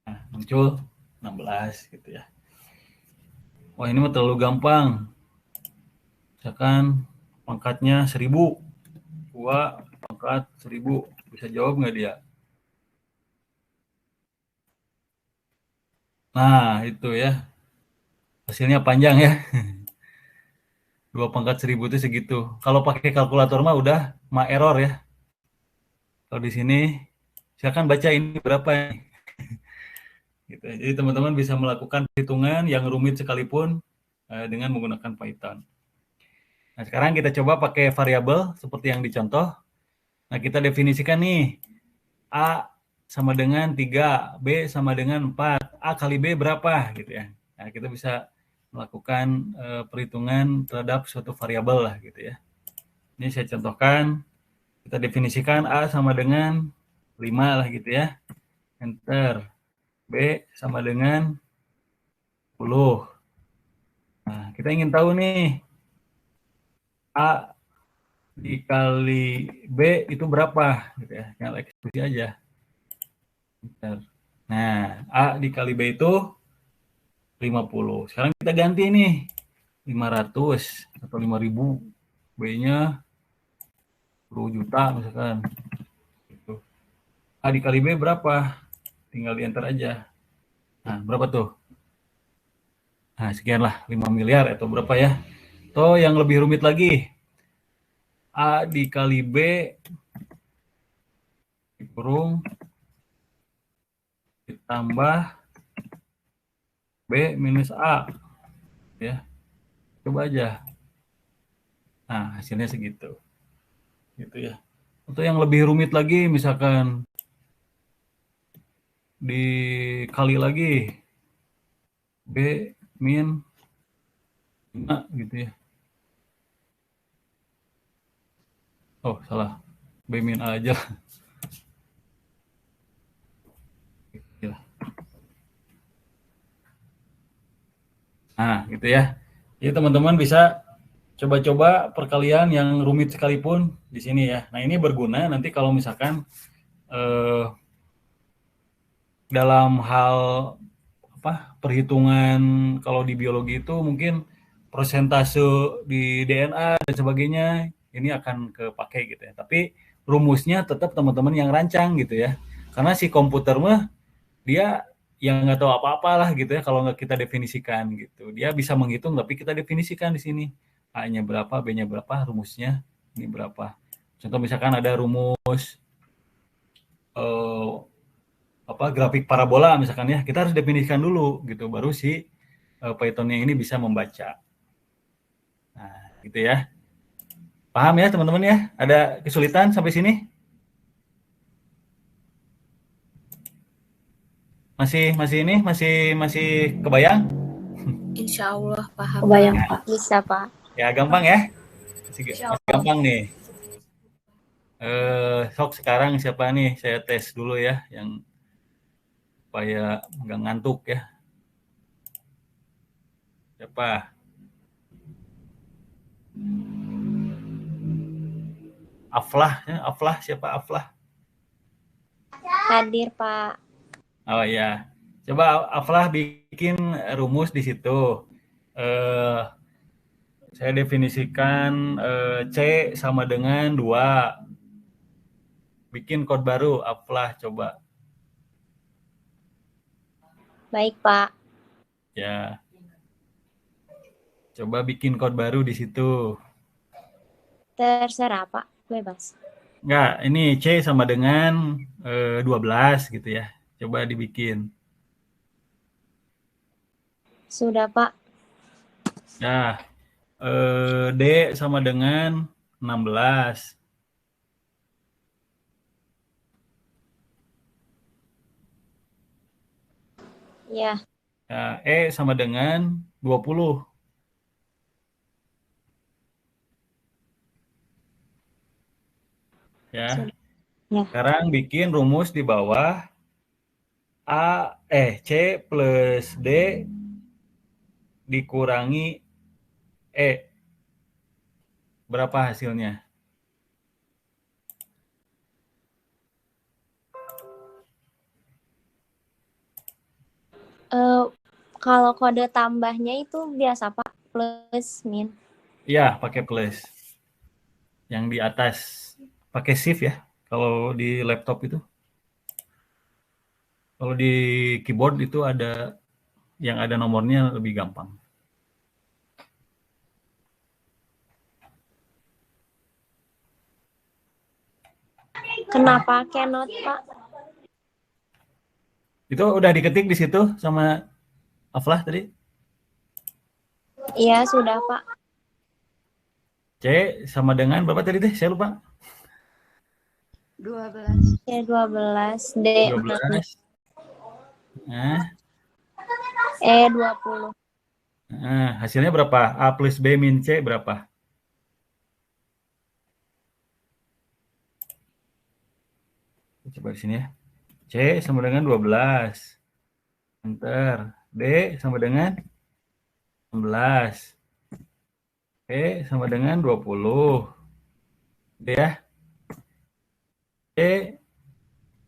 A: Nah, muncul 16 gitu ya. Wah, ini mah terlalu gampang. Misalkan pangkatnya 1000. 2 pangkat 1000. Bisa jawab nggak dia? Nah, itu ya. Hasilnya panjang ya. 2 pangkat 1000 itu segitu. Kalau pakai kalkulator mah udah error ya. Kalau di sini silakan baca ini berapa nih. Gitu. Jadi teman-teman bisa melakukan perhitungan yang rumit sekalipun dengan menggunakan Python. Nah, sekarang kita coba pakai variabel seperti yang dicontoh. Nah, kita definisikan nih. A sama dengan 3, B sama dengan 4. A kali B berapa gitu ya. Nah, kita bisa melakukan perhitungan terhadap suatu variabel lah gitu ya. Ini saya contohkan, kita definisikan A sama dengan 5 lah gitu ya. Enter. B sama dengan 10. Nah, kita ingin tahu nih, A dikali B itu berapa gitu ya. Tinggal eksekusi aja. Enter. Nah, A dikali B itu 50. Sekarang kita ganti nih. 500 atau 5.000. B-nya 10 juta misalkan. Gitu. A dikali B berapa? Tinggal di enter aja. Nah, berapa tuh? Nah, sekian lah, 5 miliar atau berapa ya. Atau yang lebih rumit lagi. A dikali B dikurung ditambah B minus A. Ya. Coba aja. Nah, hasilnya segitu. Gitu ya. Atau yang lebih rumit lagi, misalkan dikali lagi B min 5 gitu ya. Oh, salah. B min A aja. Nah, gitu ya. Jadi teman-teman bisa coba-coba perkalian yang rumit sekalipun di sini ya. Nah, ini berguna nanti kalau misalkan dalam hal perhitungan kalau di biologi itu mungkin persentase di DNA dan sebagainya ini akan kepake gitu ya. Tapi rumusnya tetap teman-teman yang rancang gitu ya. Karena si komputer mah dia yang nggak tahu apa-apa lah gitu ya kalau nggak kita definisikan gitu. Dia bisa menghitung tapi kita definisikan di sini. A-nya berapa, B-nya berapa, rumusnya ini berapa. Contoh misalkan ada rumus grafik parabola misalkan ya, kita harus definisikan dulu gitu baru si Python-nya ini bisa membaca. Nah, gitu ya. Paham ya teman-teman ya? Ada kesulitan sampai sini? Masih kebayang?
D: Insya Allah paham.
C: Kebayang,
D: Pak. Bisa, Pak.
A: Ya, gampang ya? Masih gampang nih. Sok sekarang siapa nih? Saya tes dulu ya yang supaya nggak ngantuk ya. Siapa? Aflah, ya? Aflah siapa Aflah?
D: Hadir, Pak.
A: Oh ya, coba Aflah bikin rumus di situ. Saya definisikan C sama dengan 2. Bikin kode baru, Aflah coba.
D: Baik, Pak.
A: Ya. Coba bikin kode baru di situ.
D: Terserah, Pak. Bebas.
A: Enggak, ini C sama dengan 12 gitu ya. Coba dibikin.
D: Sudah, Pak.
A: Ya. D sama dengan 16.
D: Ya.
A: Ya, E sama dengan 20. Ya.
D: Ya.
A: Sekarang bikin rumus di bawah C plus D dikurangi E. Berapa hasilnya?
D: Kalau kode tambahnya itu biasa Pak, plus, min.
A: Iya, pakai plus. Yang di atas pakai shift ya. Kalau di laptop itu. Kalau di keyboard itu ada yang ada nomornya lebih gampang.
D: Kenapa cannot Pak?
A: Itu udah diketik di situ sama Aflah tadi?
D: Iya, sudah Pak.
A: C sama dengan berapa tadi deh? Saya lupa.
C: 12.
D: C12, D
A: 12. Nah,
D: E20.
A: nah, hasilnya berapa? A plus B min C berapa? Coba di sini ya. C sama dengan 12. Enter. D sama dengan 16. E sama dengan 20. D ya. E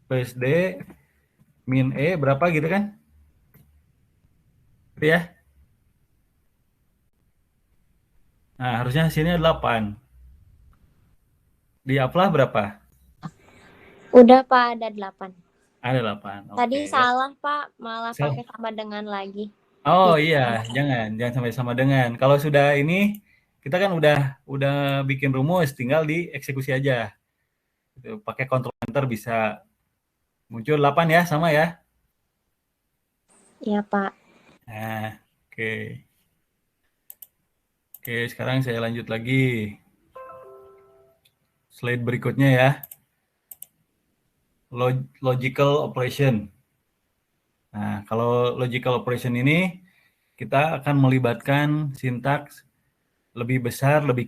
A: plus D min E berapa gitu kan? Gitu ya. Nah, harusnya hasilnya 8. Di Aflah berapa?
D: Udah Pak, ada 8.
A: Ada 8.
D: Tadi
A: Oke.
D: salah Pak, malah
A: Salah.
D: pakai sama dengan lagi.
A: Oh iya, jangan sampai sama dengan. Kalau sudah ini kita kan udah bikin rumus, tinggal dieksekusi aja. Gitu, pakai control enter bisa. Muncul 8 ya, sama ya.
D: Iya Pak.
A: Nah, oke. Oke, sekarang saya lanjut lagi. Slide berikutnya ya. Logical operation. Nah, kalau logical operation ini kita akan melibatkan sintaks lebih besar, lebih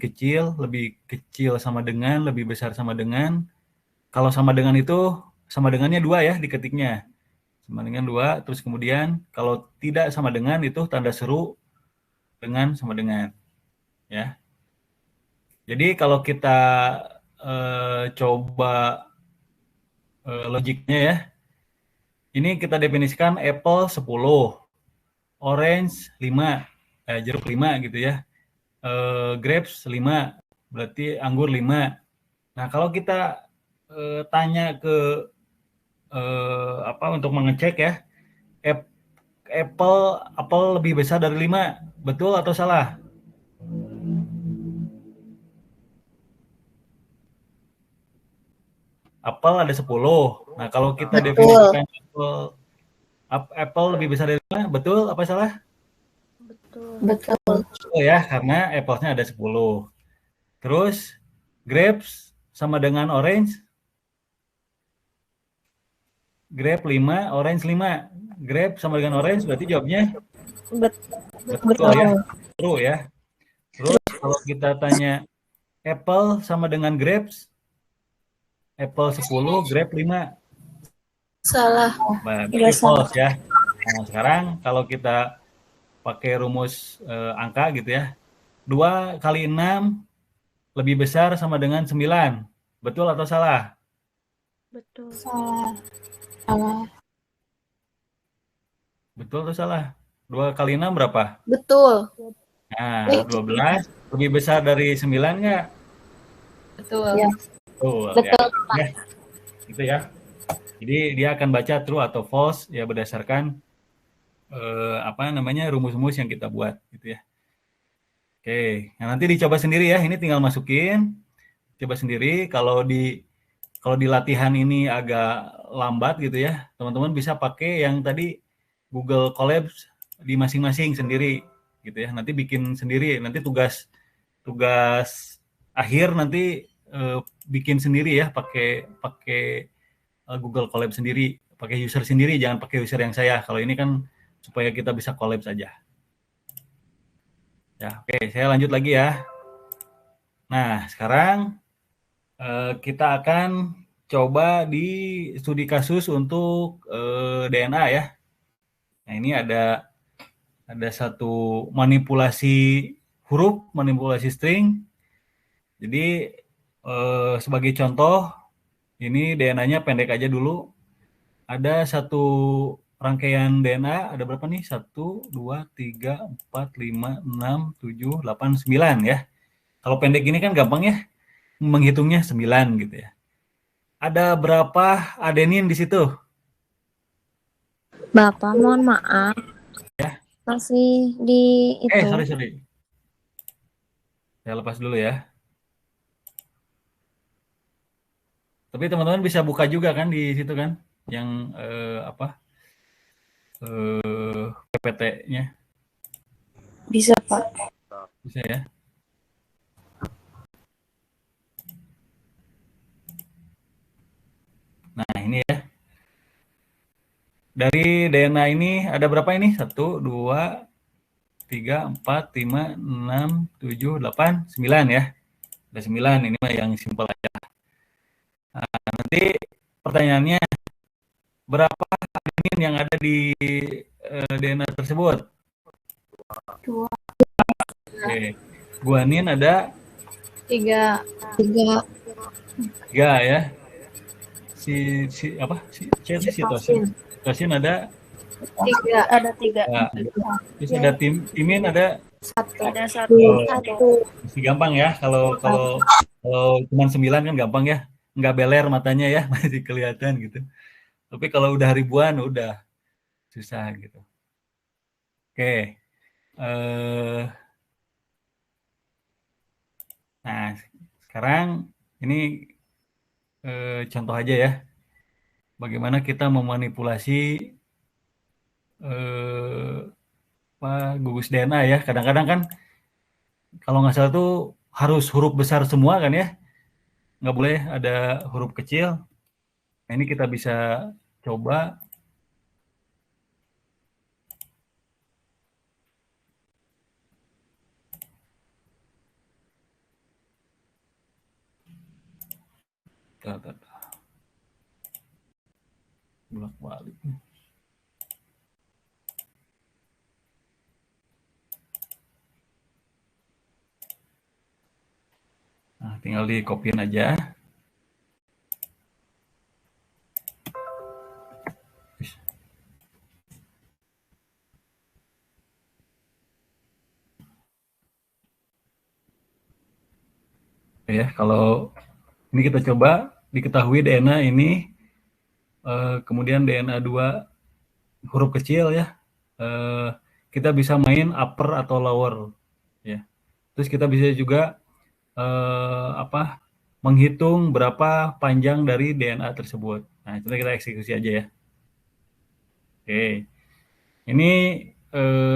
A: kecil sama dengan, lebih besar sama dengan. Kalau sama dengan itu, sama dengannya 2 ya diketiknya. Sama dengan 2, terus kemudian kalau tidak sama dengan itu tanda seru dengan sama dengan. Ya. Jadi kalau kita coba logiknya ya, ini kita definisikan apple 10, orange 5, jeruk 5 gitu ya, grapes 5, berarti anggur 5. Nah kalau kita tanya ke untuk mengecek ya, apple lebih besar dari 5, betul atau salah? Apple ada 10. Nah, kalau kita definisikan apple lebih besar dari 5, betul apa salah?
C: Betul.
A: Betul ya, karena apple-nya ada 10. Terus grapes sama dengan orange? Grape 5, orange 5. Grape sama dengan orange berarti jawabnya betul ya. True ya. Terus kalau kita tanya apple sama dengan grapes, apple 10, grape 5.
C: Salah.
A: Berarti false ya. Nah, sekarang kalau kita pakai rumus angka gitu ya, 2 kali 6 lebih besar sama dengan 9. Betul atau salah?
C: Betul. Salah.
A: Betul atau salah? 2 kali 6 berapa?
C: Betul.
A: Nah, 12 lebih besar dari 9 nggak?
C: Betul.
B: Ya.
A: Betul.
D: Betul,
A: Ya.
D: Pak.
A: Ya. Gitu ya. Jadi dia akan baca true atau false ya berdasarkan rumus-rumus yang kita buat gitu ya. Oke, nah nanti dicoba sendiri ya. Ini tinggal masukin, coba sendiri. Kalau di latihan ini agak lambat gitu ya, teman-teman bisa pakai yang tadi Google Colabs di masing-masing sendiri gitu ya. Nanti bikin sendiri. Nanti tugas akhir nanti bikin sendiri ya, pakai Google Colab sendiri, pakai user sendiri, jangan pakai user yang saya. Kalau ini kan supaya kita bisa collab saja. Ya, oke, saya lanjut lagi ya. Nah, sekarang kita akan coba di studi kasus untuk DNA ya. Nah, ini ada ada satu manipulasi huruf, manipulasi string. Jadi sebagai contoh, ini DNA-nya pendek aja dulu. Ada satu rangkaian DNA, ada berapa nih? 1, 2, 3, 4, 5, 6, 7, 8, 9 ya. Kalau pendek ini kan gampang ya, menghitungnya 9 gitu ya. Ada berapa adenin di situ?
D: Bapak, mohon maaf.
A: Ya.
D: Masih di itu.
A: Sorry. Saya lepas dulu ya. Tapi teman-teman bisa buka juga kan di situ kan, yang PPT-nya.
C: Bisa, Pak.
A: Bisa ya. Nah, ini ya. Dari DNA ini ada berapa ini? 1, 2, 3, 4, 5, 6, 7, 8, 9 ya. Ada 9, ini mah yang simpel aja. Nah, nanti pertanyaannya, berapa adenin yang ada di DNA tersebut?
C: 2.
A: Oke. Guanin ada
C: 3.
A: 3 ya. Sitosin ada
C: 3. Ada 3.
A: ya. Terus ada timin ada
C: 1.
D: Ada 1.
A: masih gampang ya. Kalau cuma 9 kan gampang ya. Nggak beler matanya ya, masih kelihatan gitu. Tapi kalau udah ribuan udah susah gitu. Oke. Nah, sekarang ini contoh aja ya. Bagaimana kita memanipulasi gugus DNA ya. Kadang-kadang kan kalau nggak salah tuh harus huruf besar semua kan ya. Nggak boleh ada huruf kecil. Nah, ini kita bisa coba. Bolak-balik. Nah, tinggal di copy-in aja. Ya, kalau ini kita coba diketahui DNA ini, kemudian DNA 2 huruf kecil ya, kita bisa main upper atau lower ya. Terus kita bisa juga menghitung berapa panjang dari DNA tersebut. Nah, itu kita eksekusi aja ya. Oke, ini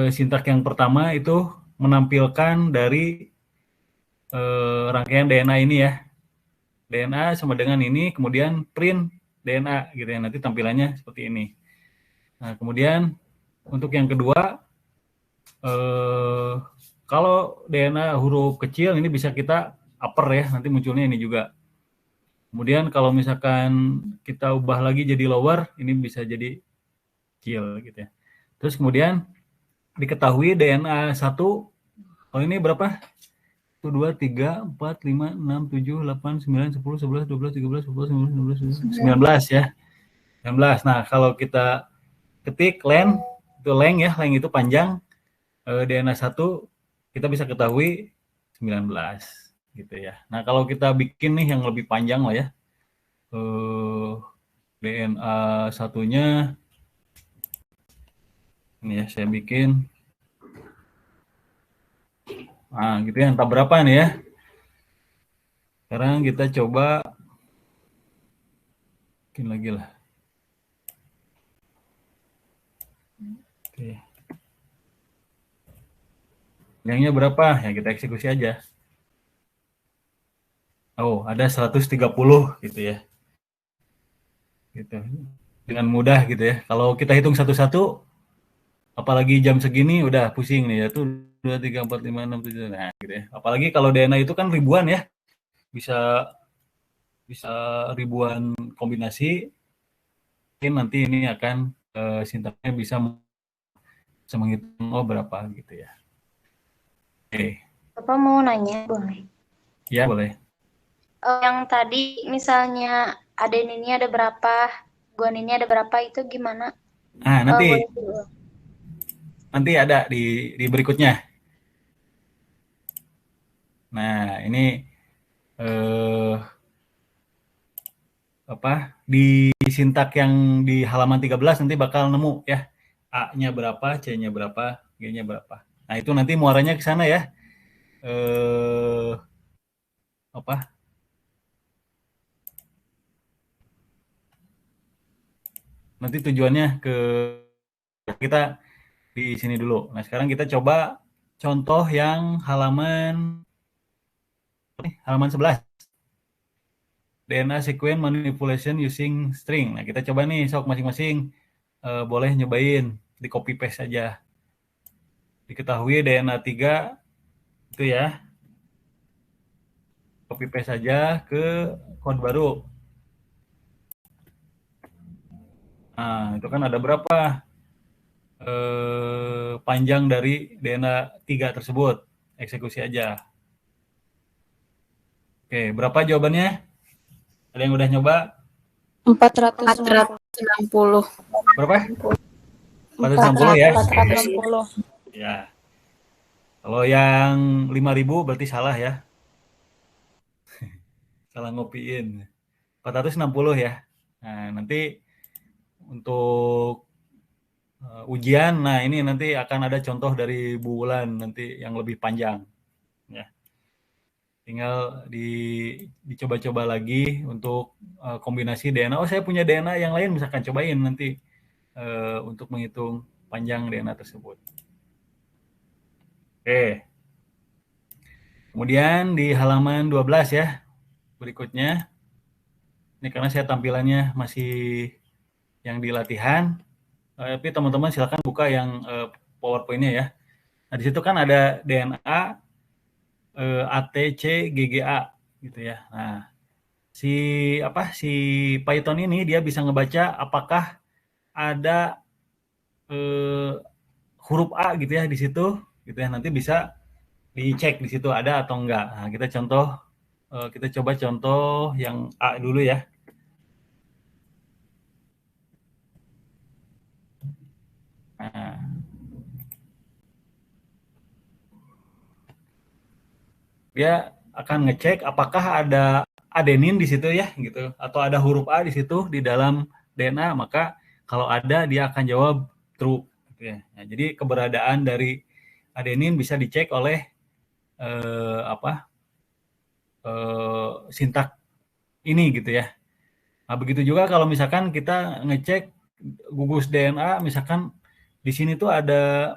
A: sintak yang pertama itu menampilkan dari rangkaian DNA ini ya. DNA sama dengan ini, kemudian print DNA gitu ya. Nanti tampilannya seperti ini. Nah, kemudian untuk yang kedua, kalau DNA huruf kecil ini bisa kita upper ya, nanti munculnya ini juga. Kemudian kalau misalkan kita ubah lagi jadi lower, ini bisa jadi kecil gitu ya. Terus kemudian diketahui DNA 1, kalau ini berapa? 1, 2, 3, 4, 5, 6, 7, 8, 9, 10, 11, 12, 13, 14, 15, 16, 19 ya. 19. Nah, kalau kita ketik len, itu leng ya, leng itu panjang, DNA 1 kita bisa ketahui 19 gitu ya. Nah, kalau kita bikin nih yang lebih panjang lah ya, DNA satunya ini ya, saya bikin gitu ya, entah berapa nih ya. Sekarang kita coba bikin lagi lah. Oke. Yangnya berapa? Ya kita eksekusi aja. Oh, ada 130 gitu ya. Gitu. Dengan mudah gitu ya. Kalau kita hitung satu-satu, apalagi jam segini udah pusing nih ya. Tuh 2, 3, 4, 5, 6, 7. Nah gitu ya. Apalagi kalau DNA itu kan ribuan ya. Bisa ribuan kombinasi. Mungkin nanti ini akan sintaknya bisa bisa menghitung berapa gitu ya. Oke.
D: Bapak mau nanya, boleh?
A: Ya boleh.
D: Yang tadi misalnya adeninnya ada berapa, guaninnya ada berapa, itu gimana?
A: Nanti
D: Boleh dulu.
A: nanti ada di berikutnya. Nah, ini di sintak yang di halaman 13 nanti bakal nemu ya. A-nya berapa, C-nya berapa, G-nya berapa. Nah, itu nanti muaranya ke sana ya. Nanti tujuannya ke kita di sini dulu. Nah, sekarang kita coba contoh yang halaman 11. DNA sequence manipulation using string. Nah, kita coba nih, sok masing-masing boleh nyobain di copy paste aja. Diketahui DNA 3 itu ya. Copy paste saja ke code baru. Nah, itu kan ada berapa panjang dari DNA 3 tersebut. Eksekusi aja. Oke, berapa jawabannya? Ada yang udah nyoba?
C: 460.
A: Berapa? 460 ya?
D: 460.
A: Ya. Kalau yang 5.000 berarti salah ya. Salah ngopiin. 460 ya. Nah, nanti untuk ujian, nah ini nanti akan ada contoh dari Bu Wulan nanti yang lebih panjang. Ya. Tinggal dicoba-coba lagi untuk kombinasi DNA. Oh, saya punya DNA yang lain, misalkan cobain nanti untuk menghitung panjang DNA tersebut. Oke. Kemudian di halaman 12 ya, berikutnya. Ini karena saya tampilannya masih yang di latihan, tapi teman-teman silakan buka yang PowerPoint-nya ya. Nah, di situ kan ada DNA, ATC, GGA gitu ya. Nah, si Python ini dia bisa ngebaca apakah ada huruf A gitu ya di situ gitu ya. Nanti bisa dicek di situ ada atau enggak. Nah, kita coba contoh yang A dulu ya. Nah, dia akan ngecek apakah ada adenin di situ ya gitu atau ada huruf A di situ di dalam DNA, maka kalau ada dia akan jawab true gitu ya. Nah, jadi keberadaan dari adenin bisa dicek oleh sintak ini gitu ya. Nah, begitu juga kalau misalkan kita ngecek gugus DNA, misalkan di sini tuh ada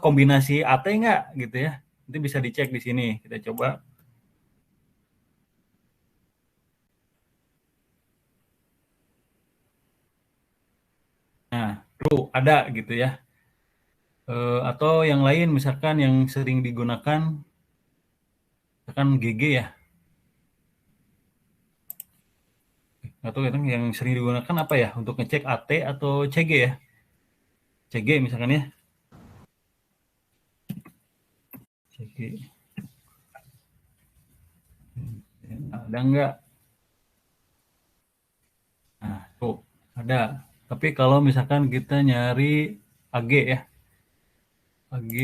A: kombinasi AT nggak gitu ya. Nanti bisa dicek di sini. Kita coba. Nah, true ada gitu ya. Atau yang lain misalkan yang sering digunakan misalkan GG ya. Atau yang sering digunakan apa ya untuk ngecek AT atau CG ya. CG misalkan ya. CG. Ada enggak? Nah, tuh ada. Tapi kalau misalkan kita nyari AG ya. AG.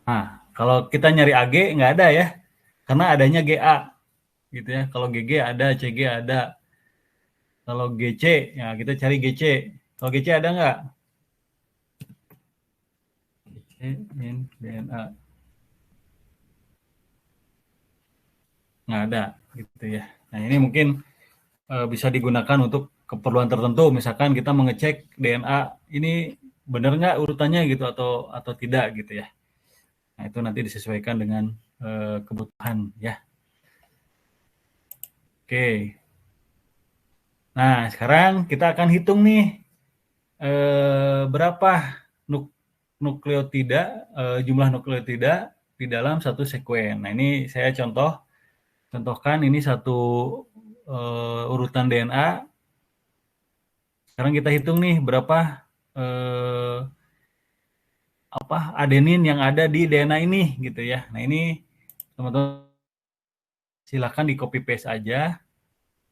A: Nah, kalau kita nyari AG nggak ada ya. Karena adanya GA. Gitu ya. Kalau GG ada, CG ada. Kalau GC, ya kita cari GC. Kalau GC ada nggak? GC in DNA. Nggak ada, gitu ya. Nah, ini mungkin bisa digunakan untuk keperluan tertentu. Misalkan kita mengecek DNA ini benar nggak urutannya gitu atau tidak gitu ya. Nah, itu nanti disesuaikan dengan kebutuhan ya. Oke. Nah, sekarang kita akan hitung nih berapa nukleotida, jumlah nukleotida di dalam satu sekuen. Nah, ini saya contohkan ini satu urutan DNA. Sekarang kita hitung nih berapa adenin yang ada di DNA ini gitu ya. Nah, ini teman-teman silakan di copy paste aja.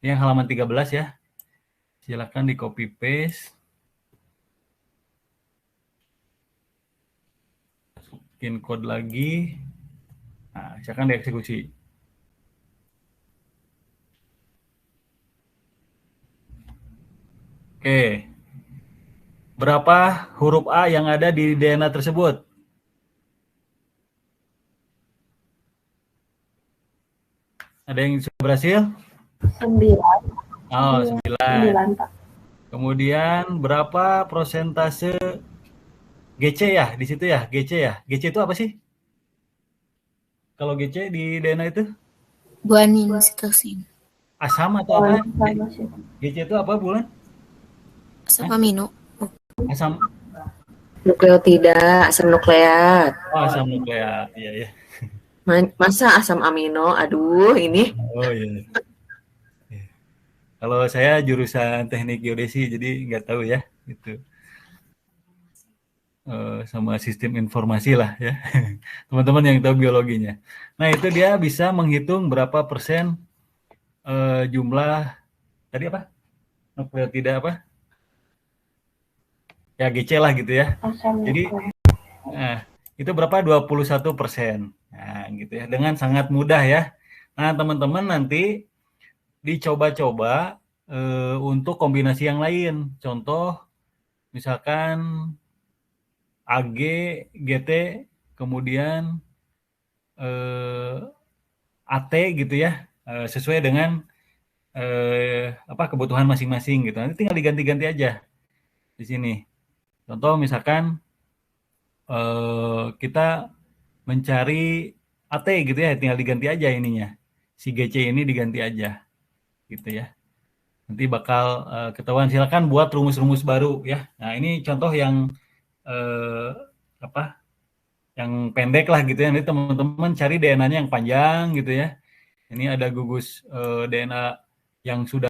A: Ini yang halaman 13 ya. Silakan di copy paste. Masukin code lagi. Nah, silakan dieksekusi. Oke. Berapa huruf A yang ada di DNA tersebut? Ada yang sudah berhasil?
C: 9.
A: Oh, 9.
C: 9, Pak.
A: Kemudian berapa persentase GC ya di situ ya? GC ya? GC itu apa sih? Kalau GC di DNA itu?
F: Guanin, sitosin.
A: Asam atau apa? GC itu apa, Bulan?
F: Asam amino.
A: Asam
B: Nukleotida, asam nukleat.
A: Oh, asam nukleat. Iya, ya.
B: Masa asam amino? Aduh, ini.
A: Oh, iya. Kalau saya jurusan teknik geodesi, jadi nggak tahu ya. Gitu. Sama sistem informasi lah ya. Teman-teman yang tahu biologinya. Nah, itu dia bisa menghitung berapa persen jumlah, tadi apa? Nukleotida apa? Ya, GC lah gitu ya. Jadi, itu berapa? 21%. Nah, gitu ya. Dengan sangat mudah ya. Nah, teman-teman nanti dicoba-coba untuk kombinasi yang lain. Contoh, misalkan AG, GT, kemudian AT gitu ya, sesuai dengan kebutuhan masing-masing gitu. Nanti tinggal diganti-ganti aja di sini. Contoh misalkan kita mencari AT gitu ya, tinggal diganti aja ininya. Si GC ini diganti aja gitu ya. Nanti bakal ketahuan. Silakan buat rumus-rumus baru ya. Nah, ini contoh yang yang pendek lah gitu ya. Nanti teman-teman cari DNA-nya yang panjang gitu ya. Ini ada gugus DNA yang sudah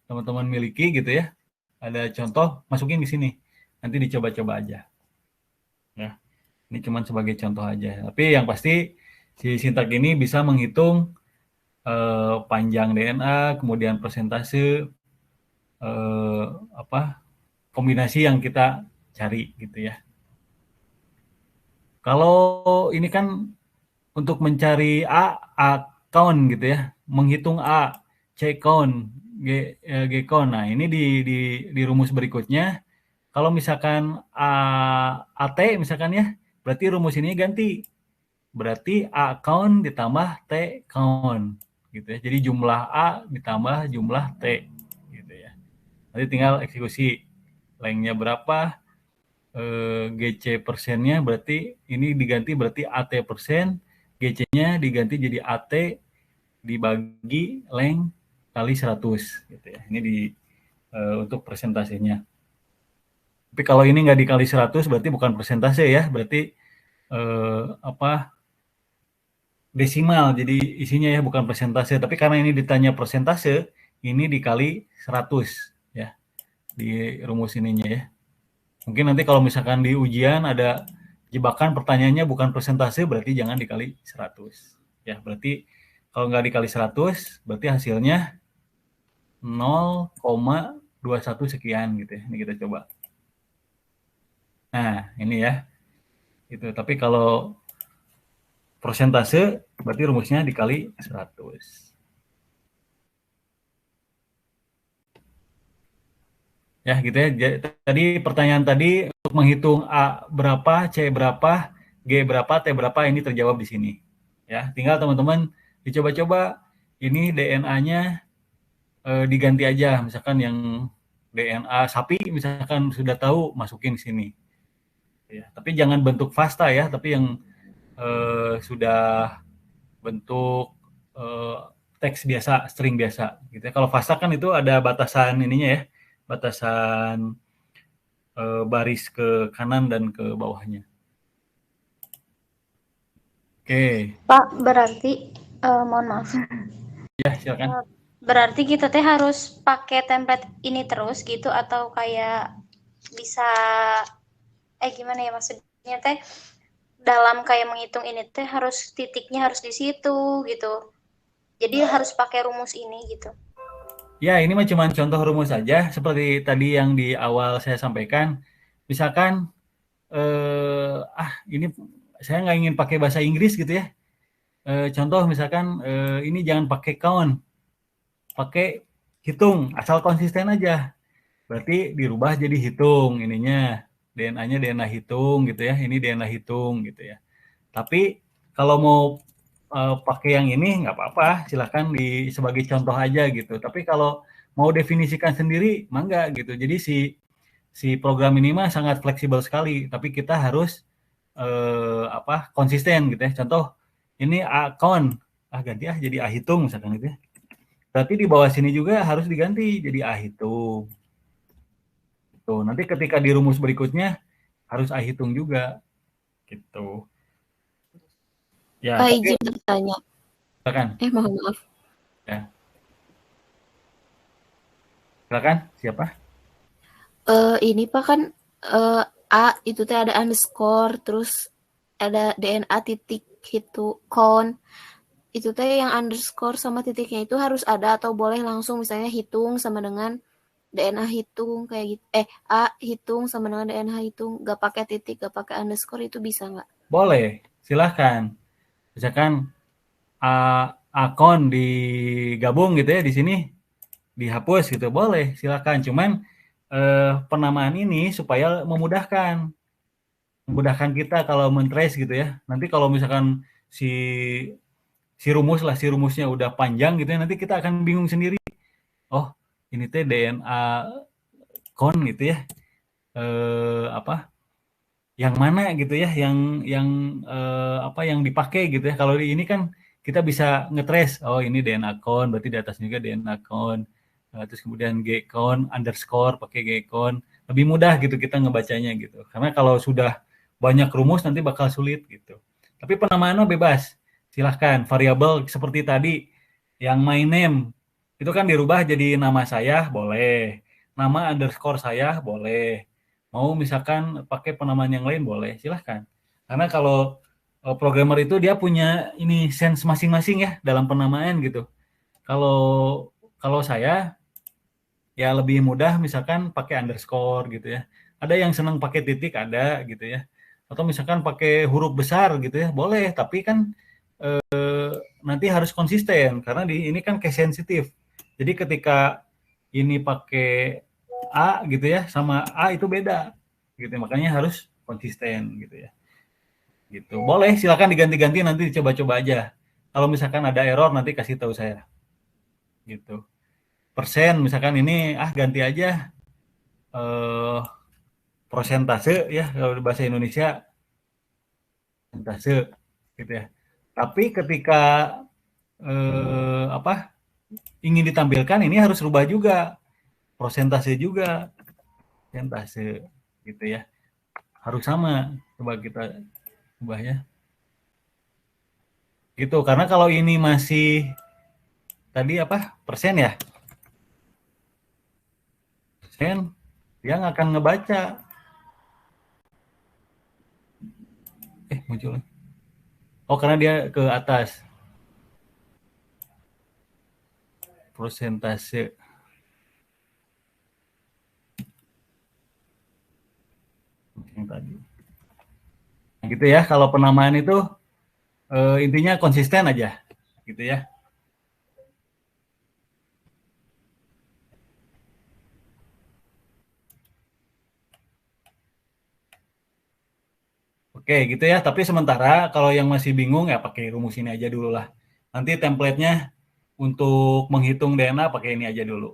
A: teman-teman miliki gitu ya. Ada contoh, masukin di sini. Nanti dicoba-coba aja. Ya. Ini cuma sebagai contoh aja. Tapi yang pasti si Sintak ini bisa menghitung panjang DNA, kemudian persentase kombinasi yang kita cari gitu ya. Kalau ini kan untuk mencari A count gitu ya, menghitung A, C count, G count. Nah, ini di rumus berikutnya. Kalau misalkan AT misalkan ya, berarti rumus ini ganti. Berarti A count ditambah T count gitu ya. Jadi jumlah A ditambah jumlah T gitu ya. Nanti tinggal eksekusi lengthnya berapa, GC persennya berarti ini diganti berarti AT persen, GC-nya diganti jadi AT dibagi length kali 100 gitu ya. Ini untuk persentasenya. Tapi kalau ini nggak dikali 100 berarti bukan persentase ya, berarti desimal, jadi isinya ya bukan persentase. Tapi karena ini ditanya persentase, ini dikali 100 ya di rumus ininya ya. Mungkin nanti kalau misalkan di ujian ada jebakan pertanyaannya bukan persentase, berarti jangan dikali 100 ya. Berarti kalau nggak dikali 100 berarti hasilnya 0,21 sekian gitu ya. Ini kita coba. Nah, ini ya. Itu. Tapi kalau persentase berarti rumusnya dikali 100. Ya, gitu ya. Tadi pertanyaan tadi untuk menghitung A berapa, C berapa, G berapa, T berapa, ini terjawab di sini. Ya, tinggal teman-teman dicoba-coba ini DNA-nya diganti aja. Misalkan yang DNA sapi misalkan sudah tahu, masukin sini. Ya, tapi jangan bentuk FASTA ya, tapi yang sudah bentuk teks biasa, string biasa gitu ya. Kalau FASTA kan itu ada batasan ininya ya, batasan baris ke kanan dan ke bawahnya. Oke.
D: Pak, berarti mohon maaf.
A: Ya, silakan.
D: Berarti kita teh harus pakai template ini terus gitu atau kayak bisa gimana ya maksudnya teh dalam kayak menghitung ini teh harus titiknya harus di situ gitu. Jadi harus pakai rumus ini gitu.
A: Ya, ini mah cuma contoh rumus saja seperti tadi yang di awal saya sampaikan. Misalkan ini saya nggak ingin pakai bahasa Inggris gitu ya. Contoh misalkan ini jangan pakai count, pakai hitung, asal konsisten aja. Berarti dirubah jadi hitung ininya, DNA-nya DNA hitung gitu ya, ini DNA hitung gitu ya. Tapi kalau mau pakai yang ini nggak apa-apa, silahkan sebagai contoh aja gitu. Tapi kalau mau definisikan sendiri, mangga gitu. Jadi si program ini mah sangat fleksibel sekali, tapi kita harus konsisten gitu ya. Contoh ini account, ganti jadi hitung misalkan gitu ya. Berarti di bawah sini juga harus diganti jadi hitung. Tuh, nanti ketika di rumus berikutnya harus hitung juga gitu. Ya,
F: Pak
A: tapi
F: izin bertanya.
A: silakan.
F: Mohon maaf.
A: Ya. Silakan, siapa?
F: Ini Pak kan A itu teh ada underscore, terus ada DNA titik itu count. Itu teh yang underscore sama titiknya itu harus ada atau boleh langsung misalnya hitung sama dengan DNA hitung kayak gitu. A hitung sama dengan DNA hitung, gak pakai titik, gak pakai underscore, itu bisa nggak?
A: Boleh, silahkan. Misalkan akun digabung gitu ya di sini, dihapus gitu, boleh, silahkan. Cuman penamaan ini supaya memudahkan kita kalau men-trace gitu ya. Nanti kalau misalkan si rumusnya udah panjang gitu ya, nanti kita akan bingung sendiri. Oh, ini teh DNA kon gitu ya. Yang mana gitu ya, yang dipakai gitu ya. Kalau ini kan kita bisa nge-trace, oh ini DNA count, berarti di atas juga DNA count. Terus kemudian G count underscore pakai G count, lebih mudah gitu kita ngebacanya gitu. Karena kalau sudah banyak rumus nanti bakal sulit gitu. Tapi penamaannya bebas, silahkan. Variabel seperti tadi yang my name itu kan dirubah jadi nama saya, boleh. Nama underscore saya, boleh. Mau misalkan pakai penamaan yang lain, boleh, silahkan. Karena kalau programmer itu dia punya ini sense masing-masing ya dalam penamaan gitu. Kalau saya ya lebih mudah misalkan pakai underscore gitu ya. Ada yang senang pakai titik, ada gitu ya. Atau misalkan pakai huruf besar gitu ya, boleh. Tapi kan nanti harus konsisten karena ini kan case sensitif. Jadi ketika ini pakai A gitu ya, sama A itu beda gitu, makanya harus konsisten gitu ya. Gitu. Boleh, silakan diganti-ganti, nanti dicoba-coba aja. Kalau misalkan ada error nanti kasih tahu saya. Gitu. Persen misalkan ini ganti aja prosentase ya, kalau bahasa Indonesia prosentase gitu ya. Tapi ketika ingin ditampilkan ini harus rubah juga prosentase juga, prosentase gitu ya, harus sama. Coba kita ubah ya gitu, karena kalau ini masih tadi persen ya, persen dia nggak akan ngebaca. Muncul, oh karena dia ke atas prosentase. Yang tadi. Nah, gitu ya, kalau penamaan itu intinya konsisten aja, gitu ya. Oke, gitu ya. Tapi sementara kalau yang masih bingung ya pakai rumus ini aja dulu lah. Nanti template-nya untuk menghitung DNA pakai ini aja dulu,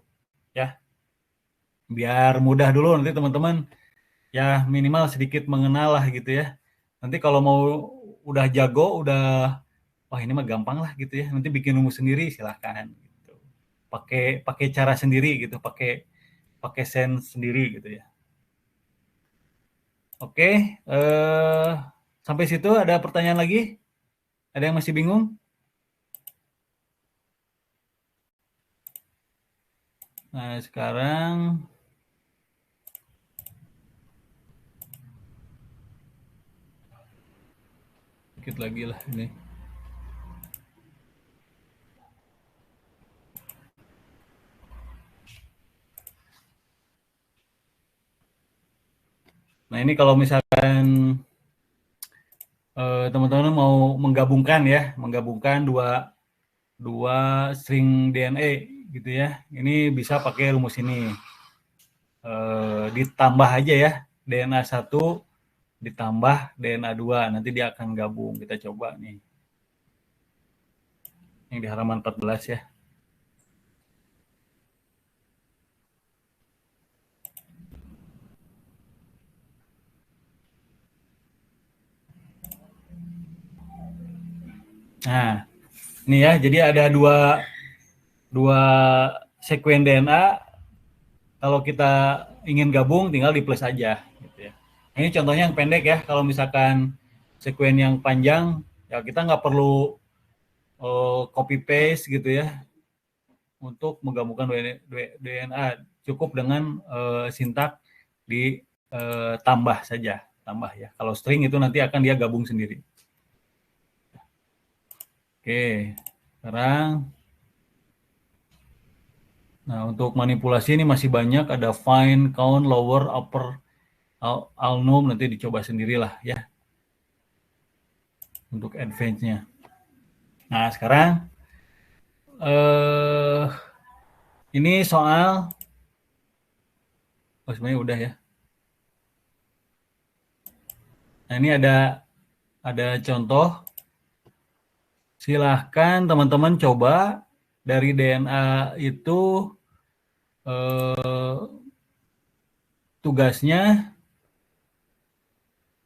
A: ya. Biar mudah dulu nanti teman-teman ya minimal sedikit mengenal lah gitu ya. Nanti kalau mau udah jago, wah ini mah gampang lah gitu ya. Nanti bikin rumus sendiri silahkan. Gitu. Pakai cara sendiri gitu, pakai sense sendiri gitu ya. Oke, sampai situ ada pertanyaan lagi? Ada yang masih bingung? Nah, sekarang dikit lagi lah ini. Nah, ini kalau misalkan teman-teman mau menggabungkan ya, menggabungkan dua string DNA gitu ya. Ini bisa pakai rumus ini. Ditambah aja ya, DNA 1 ditambah DNA 2, nanti dia akan gabung. Kita coba nih. Yang di halaman 14 ya. Nah, ini ya, jadi ada dua sekuen DNA. Kalau kita ingin gabung, tinggal di plus aja. Gitu ya. Ini contohnya yang pendek ya. Kalau misalkan sekuen yang panjang, ya kita nggak perlu copy paste gitu ya untuk menggabungkan DNA. Cukup dengan sintak ditambah saja, tambah ya. Kalau string itu nanti akan dia gabung sendiri. Oke, sekarang nah untuk manipulasi ini masih banyak, ada find, count, lower, upper, alnum, nanti dicoba sendirilah ya untuk advance-nya. Nah sekarang ini soal, sebenarnya udah ya. Nah ini ada contoh. Silahkan teman-teman coba dari DNA itu tugasnya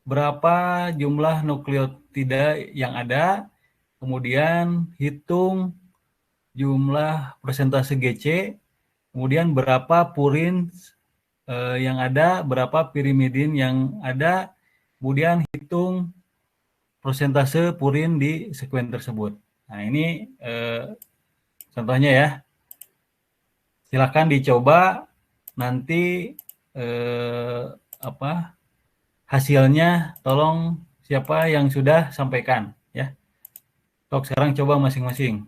A: berapa jumlah nukleotida yang ada, kemudian hitung jumlah persentase GC, kemudian berapa purin yang ada, berapa pirimidin yang ada, kemudian hitung persentase purin di sekuen tersebut. Nah ini contohnya ya. Silakan dicoba, nanti hasilnya tolong siapa yang sudah sampaikan ya. Tok sekarang coba masing-masing.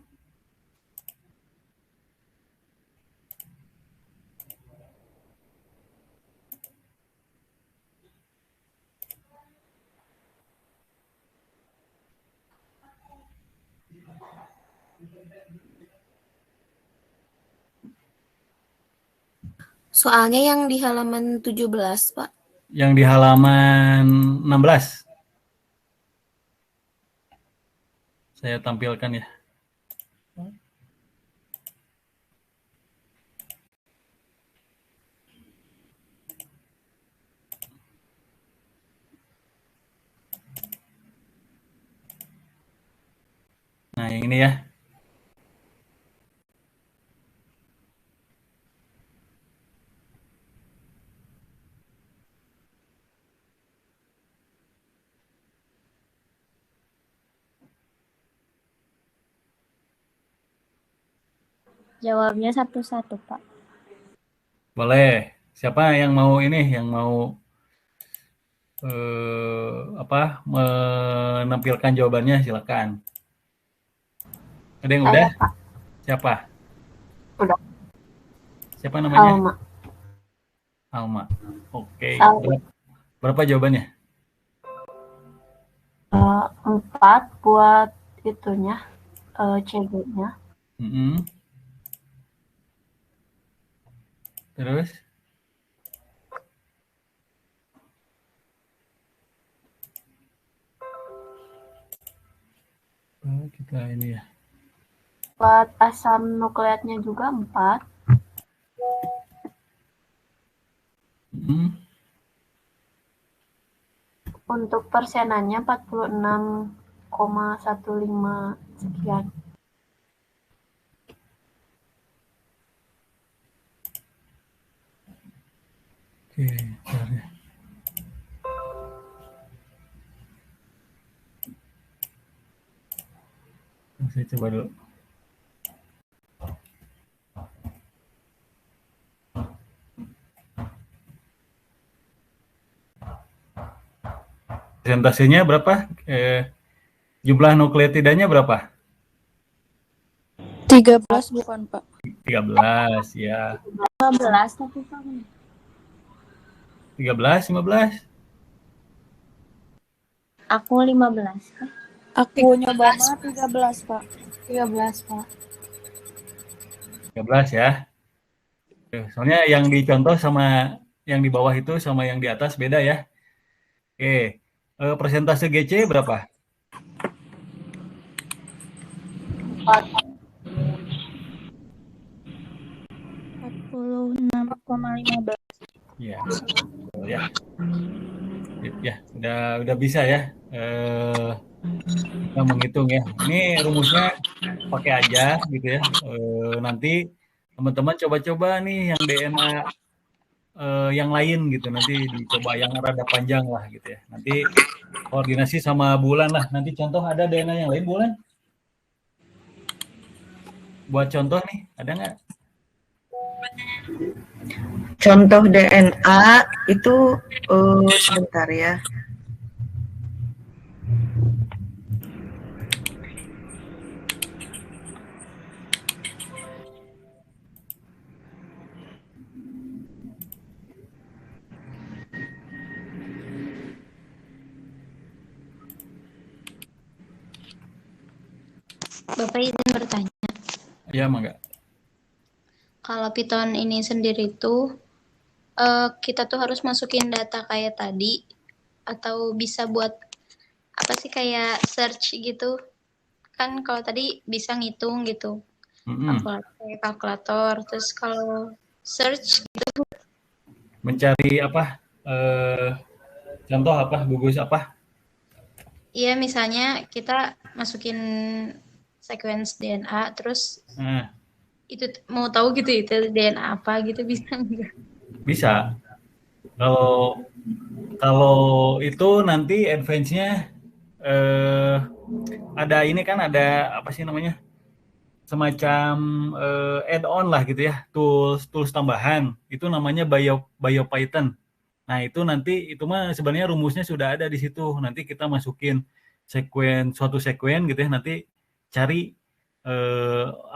F: Soalnya yang di halaman 17, Pak.
A: Yang di halaman 16. Saya tampilkan ya. Nah, yang ini ya.
D: Jawabnya satu-satu, Pak.
A: Boleh. Siapa yang mau ini, yang mau menampilkan jawabannya, silakan. Ada yang udah?
C: Pak.
A: Siapa?
C: Udah.
A: Siapa namanya?
C: Alma.
A: Alma. Oke.
C: Salah.
A: Berapa jawabannya?
C: 4 buat itunya, CG-nya.
A: Terus? Kita ini ya.
C: Buat asam nukleatnya juga 4. Untuk persenannya 46,15 sekian.
A: Oke, bentar ya. Saya coba dulu. Persentasenya berapa? Jumlah nukleotidanya berapa?
G: 13 bukan, Pak.
A: 13 ya.
D: 15 tapi Pak.
A: 13, 15.
D: Aku 15 Pak.
G: Aku nyoba mah 13, Pak.
C: 13, Pak.
A: 13 ya. Soalnya yang dicontoh sama yang di bawah itu sama yang di atas beda ya. Oke. Persentase GC berapa?
G: 46,15.
A: Ya. Ya. Ya, udah bisa ya. Kita menghitung ya. Ini rumusnya pakai aja gitu ya. Nanti teman-teman coba-coba nih yang DNA yang lain gitu. Nanti dicoba yang rada panjang lah gitu ya. Nanti koordinasi sama Bulan lah. Nanti contoh ada DNA yang lain Bulan? Buat contoh nih, ada nggak?
B: Contoh DNA itu sebentar ya.
D: Bapak izin bertanya.
A: Ya, Mangga.
D: Kalau Python ini sendiri tuh kita tuh harus masukin data kayak tadi atau bisa buat apa sih kayak search gitu? Kan kalau tadi bisa ngitung gitu. Kalkulator. Terus kalau search gitu
A: mencari apa? Contoh apa? Gugus apa?
D: iya misalnya kita masukin sequence DNA terus itu mau tahu gitu itu DNA apa gitu bisa nggak?
A: Bisa. Kalau itu nanti advance-nya ada ini kan ada apa sih namanya? Semacam add-on lah gitu ya, tools tambahan. Itu namanya BioPython. Nah, itu nanti itu mah sebenarnya rumusnya sudah ada di situ. Nanti kita masukin suatu sekuen gitu ya, nanti cari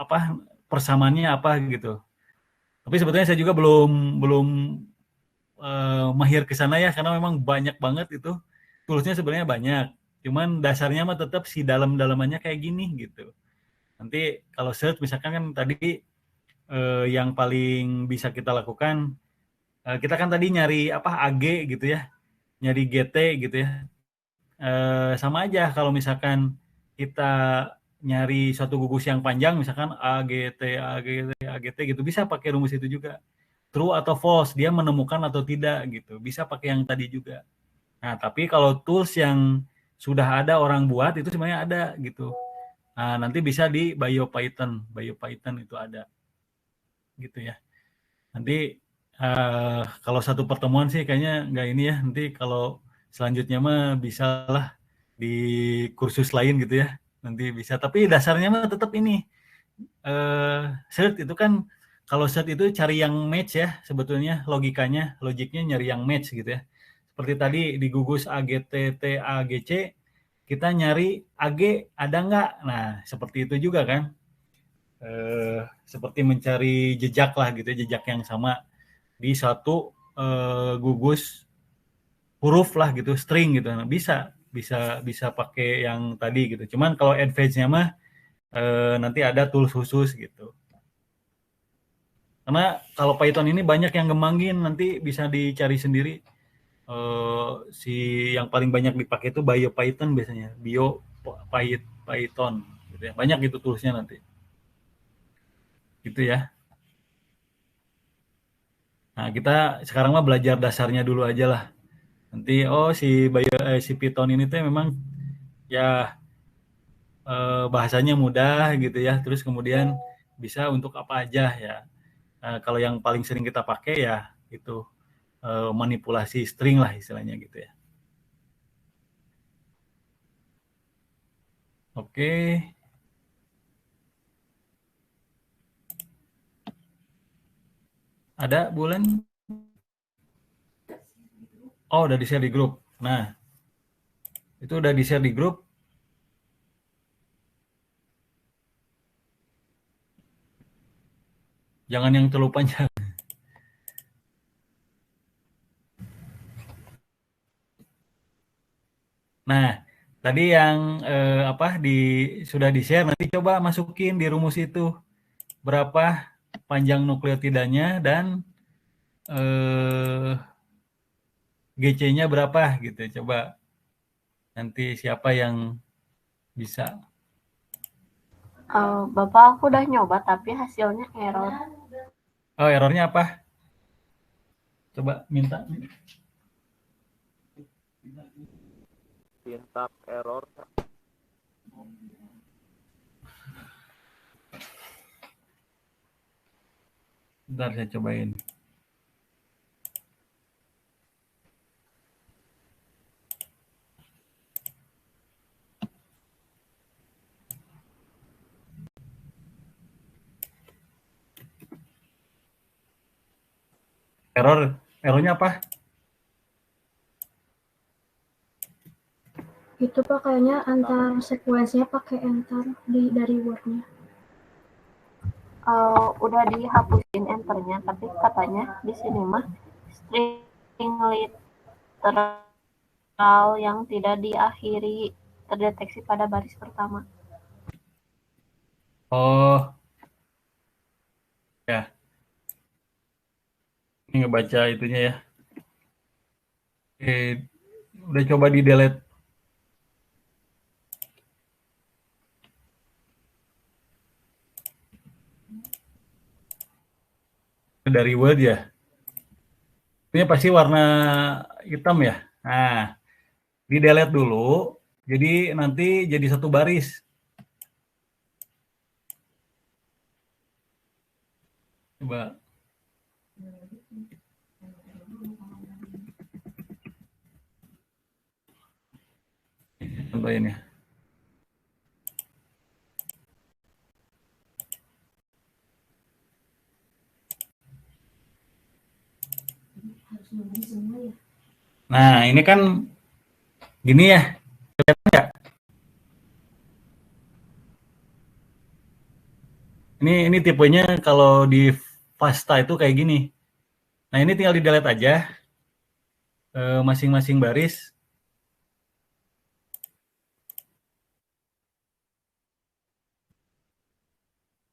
A: apa persamaannya apa gitu. Tapi sebetulnya saya juga belum mahir ke sana ya, karena memang banyak banget itu. Toolsnya sebenarnya banyak. Cuman dasarnya mah tetap si dalam-dalamannya kayak gini gitu. Nanti kalau search misalkan kan tadi yang paling bisa kita lakukan, kita kan tadi nyari apa AG gitu ya, nyari GT gitu ya. Sama aja kalau misalkan kita nyari suatu gugus yang panjang, misalkan AGT gitu, bisa pakai rumus itu juga. True atau false, dia menemukan atau tidak gitu. Bisa pakai yang tadi juga. Nah, tapi kalau tools yang sudah ada orang buat itu sebenarnya ada gitu. Nah, nanti bisa di BioPython. BioPython itu ada. Gitu ya. Nanti kalau satu pertemuan sih kayaknya nggak ini ya. Nanti kalau selanjutnya mah bisa lah di kursus lain gitu ya. Nanti bisa. Tapi dasarnya mah tetap ini. Search itu kan, kalau search itu cari yang match ya sebetulnya logiknya nyari yang match gitu ya. Seperti tadi di gugus AGT-TAGC, kita nyari AG ada nggak? Nah, seperti itu juga kan. Seperti mencari jejak lah gitu, jejak yang sama di satu gugus huruf lah gitu, string gitu. Nah, bisa pakai yang tadi gitu. Cuman kalau advance-nya mah nanti ada tools khusus gitu. Karena kalau Python ini banyak yang ngembangin, nanti bisa dicari sendiri. Si yang paling banyak dipakai itu BioPython biasanya, Python gitu ya. Banyak itu toolsnya nanti. Gitu ya. Nah, kita sekarang mah belajar dasarnya dulu aja lah. Nanti si Python ini tuh memang ya bahasanya mudah gitu ya. Terus kemudian bisa untuk apa aja ya. Kalau yang paling sering kita pakai ya itu manipulasi string lah istilahnya gitu ya. Oke. Ada Bulan? Oh, udah di-share di grup. Nah, itu udah di-share di grup. Jangan yang terlalu panjang. Nah, tadi yang sudah di-share, nanti coba masukin di rumus itu berapa panjang nukleotidanya dan GC-nya berapa gitu. Coba nanti siapa yang bisa.
F: Bapak, aku udah nyoba tapi hasilnya error.
A: Oh, errornya apa? Coba minta.
E: Syntax error.
A: Bentar saya cobain. Errornya apa?
C: Itu Pak kayaknya antar sekuensinya pakai enter dari Word-nya.
F: Udah dihapusin enternya, tapi katanya di sini mah string literal yang tidak diakhiri terdeteksi pada baris pertama.
A: Oh, ya. Ini ngebaca itunya ya. Udah coba di delete. Dari Word ya. Ini pasti warna hitam ya. Nah, di delete dulu. Jadi nanti jadi satu baris. Coba. Contohin ya. Nah, ini kan gini ya. Kelihatan nggak? Ini tipenya kalau di Vasta itu kayak gini. Nah, ini tinggal di delete aja masing-masing baris.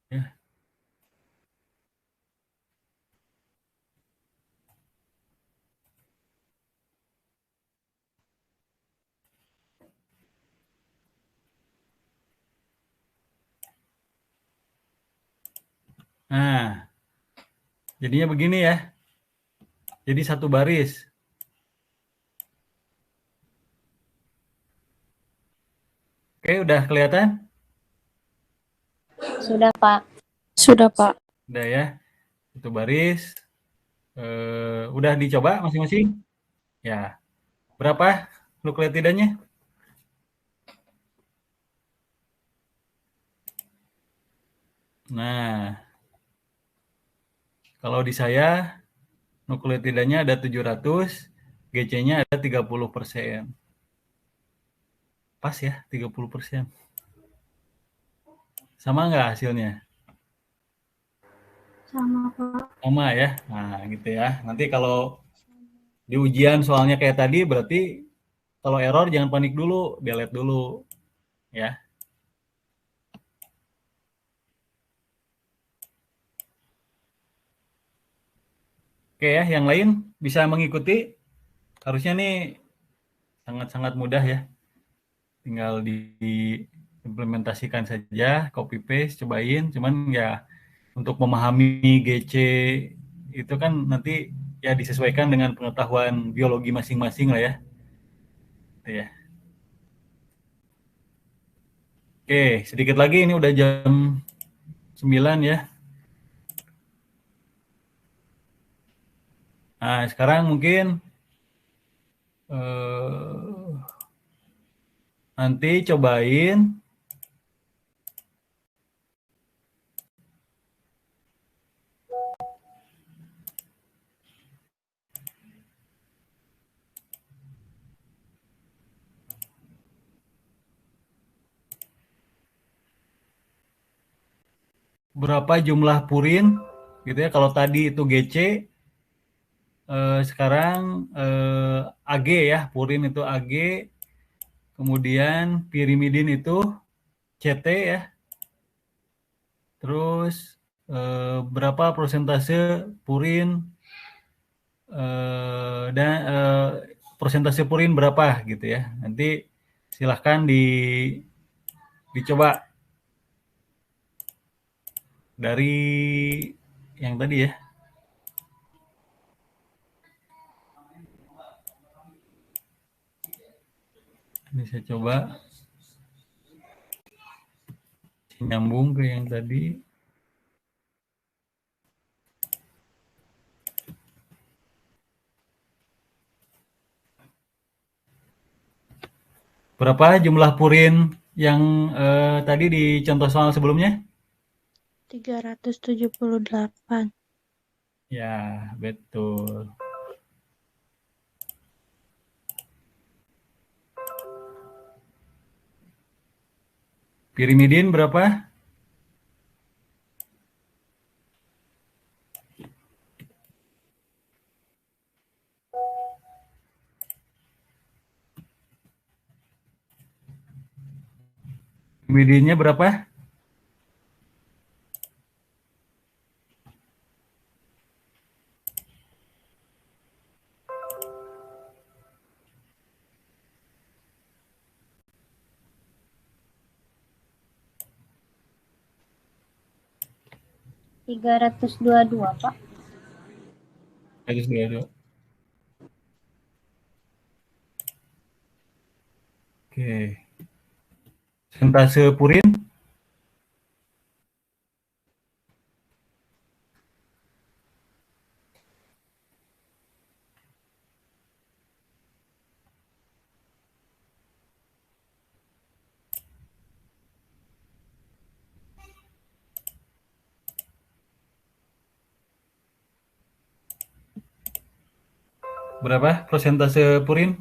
A: Ya. Nah, jadinya begini ya. Jadi satu baris. Oke, udah kelihatan?
F: Sudah, Pak.
G: Sudah, Pak.
A: Udah ya. Itu baris. Udah dicoba masing-masing? Ya. Berapa nukleotidanya? Nah, kalau di saya nukleotidanya ada 700, GC-nya ada 30%. Pas ya, 30%. Sama nggak hasilnya?
C: Sama Pak.
A: Sama ya. Nah, gitu ya. Nanti kalau di ujian soalnya kayak tadi, berarti kalau error jangan panik dulu, delete dulu. Ya. Oke ya, yang lain bisa mengikuti. Harusnya nih sangat-sangat mudah ya. Tinggal diimplementasikan saja, copy paste, cobain. Cuman ya untuk memahami GC itu kan nanti ya disesuaikan dengan pengetahuan biologi masing-masing lah ya. Gitu ya. Oke, sedikit lagi ini udah jam 9 ya. Nah, sekarang mungkin nanti cobain berapa jumlah purin gitu ya. Kalau tadi itu GC, sekarang AG ya, purin itu AG, kemudian pirimidin itu CT ya. Terus berapa persentase purin dan persentase purin berapa gitu ya. Nanti silahkan dicoba dari yang tadi ya. Ini saya coba nyambung ke yang tadi. Berapa jumlah purin yang tadi di contoh soal sebelumnya?
G: 378.
A: Ya, betul. Pirimidin berapa? Pirimidinnya berapa?
D: $322, Pak.
A: 322. Oke. Persentase purin? Berapa persentase purin?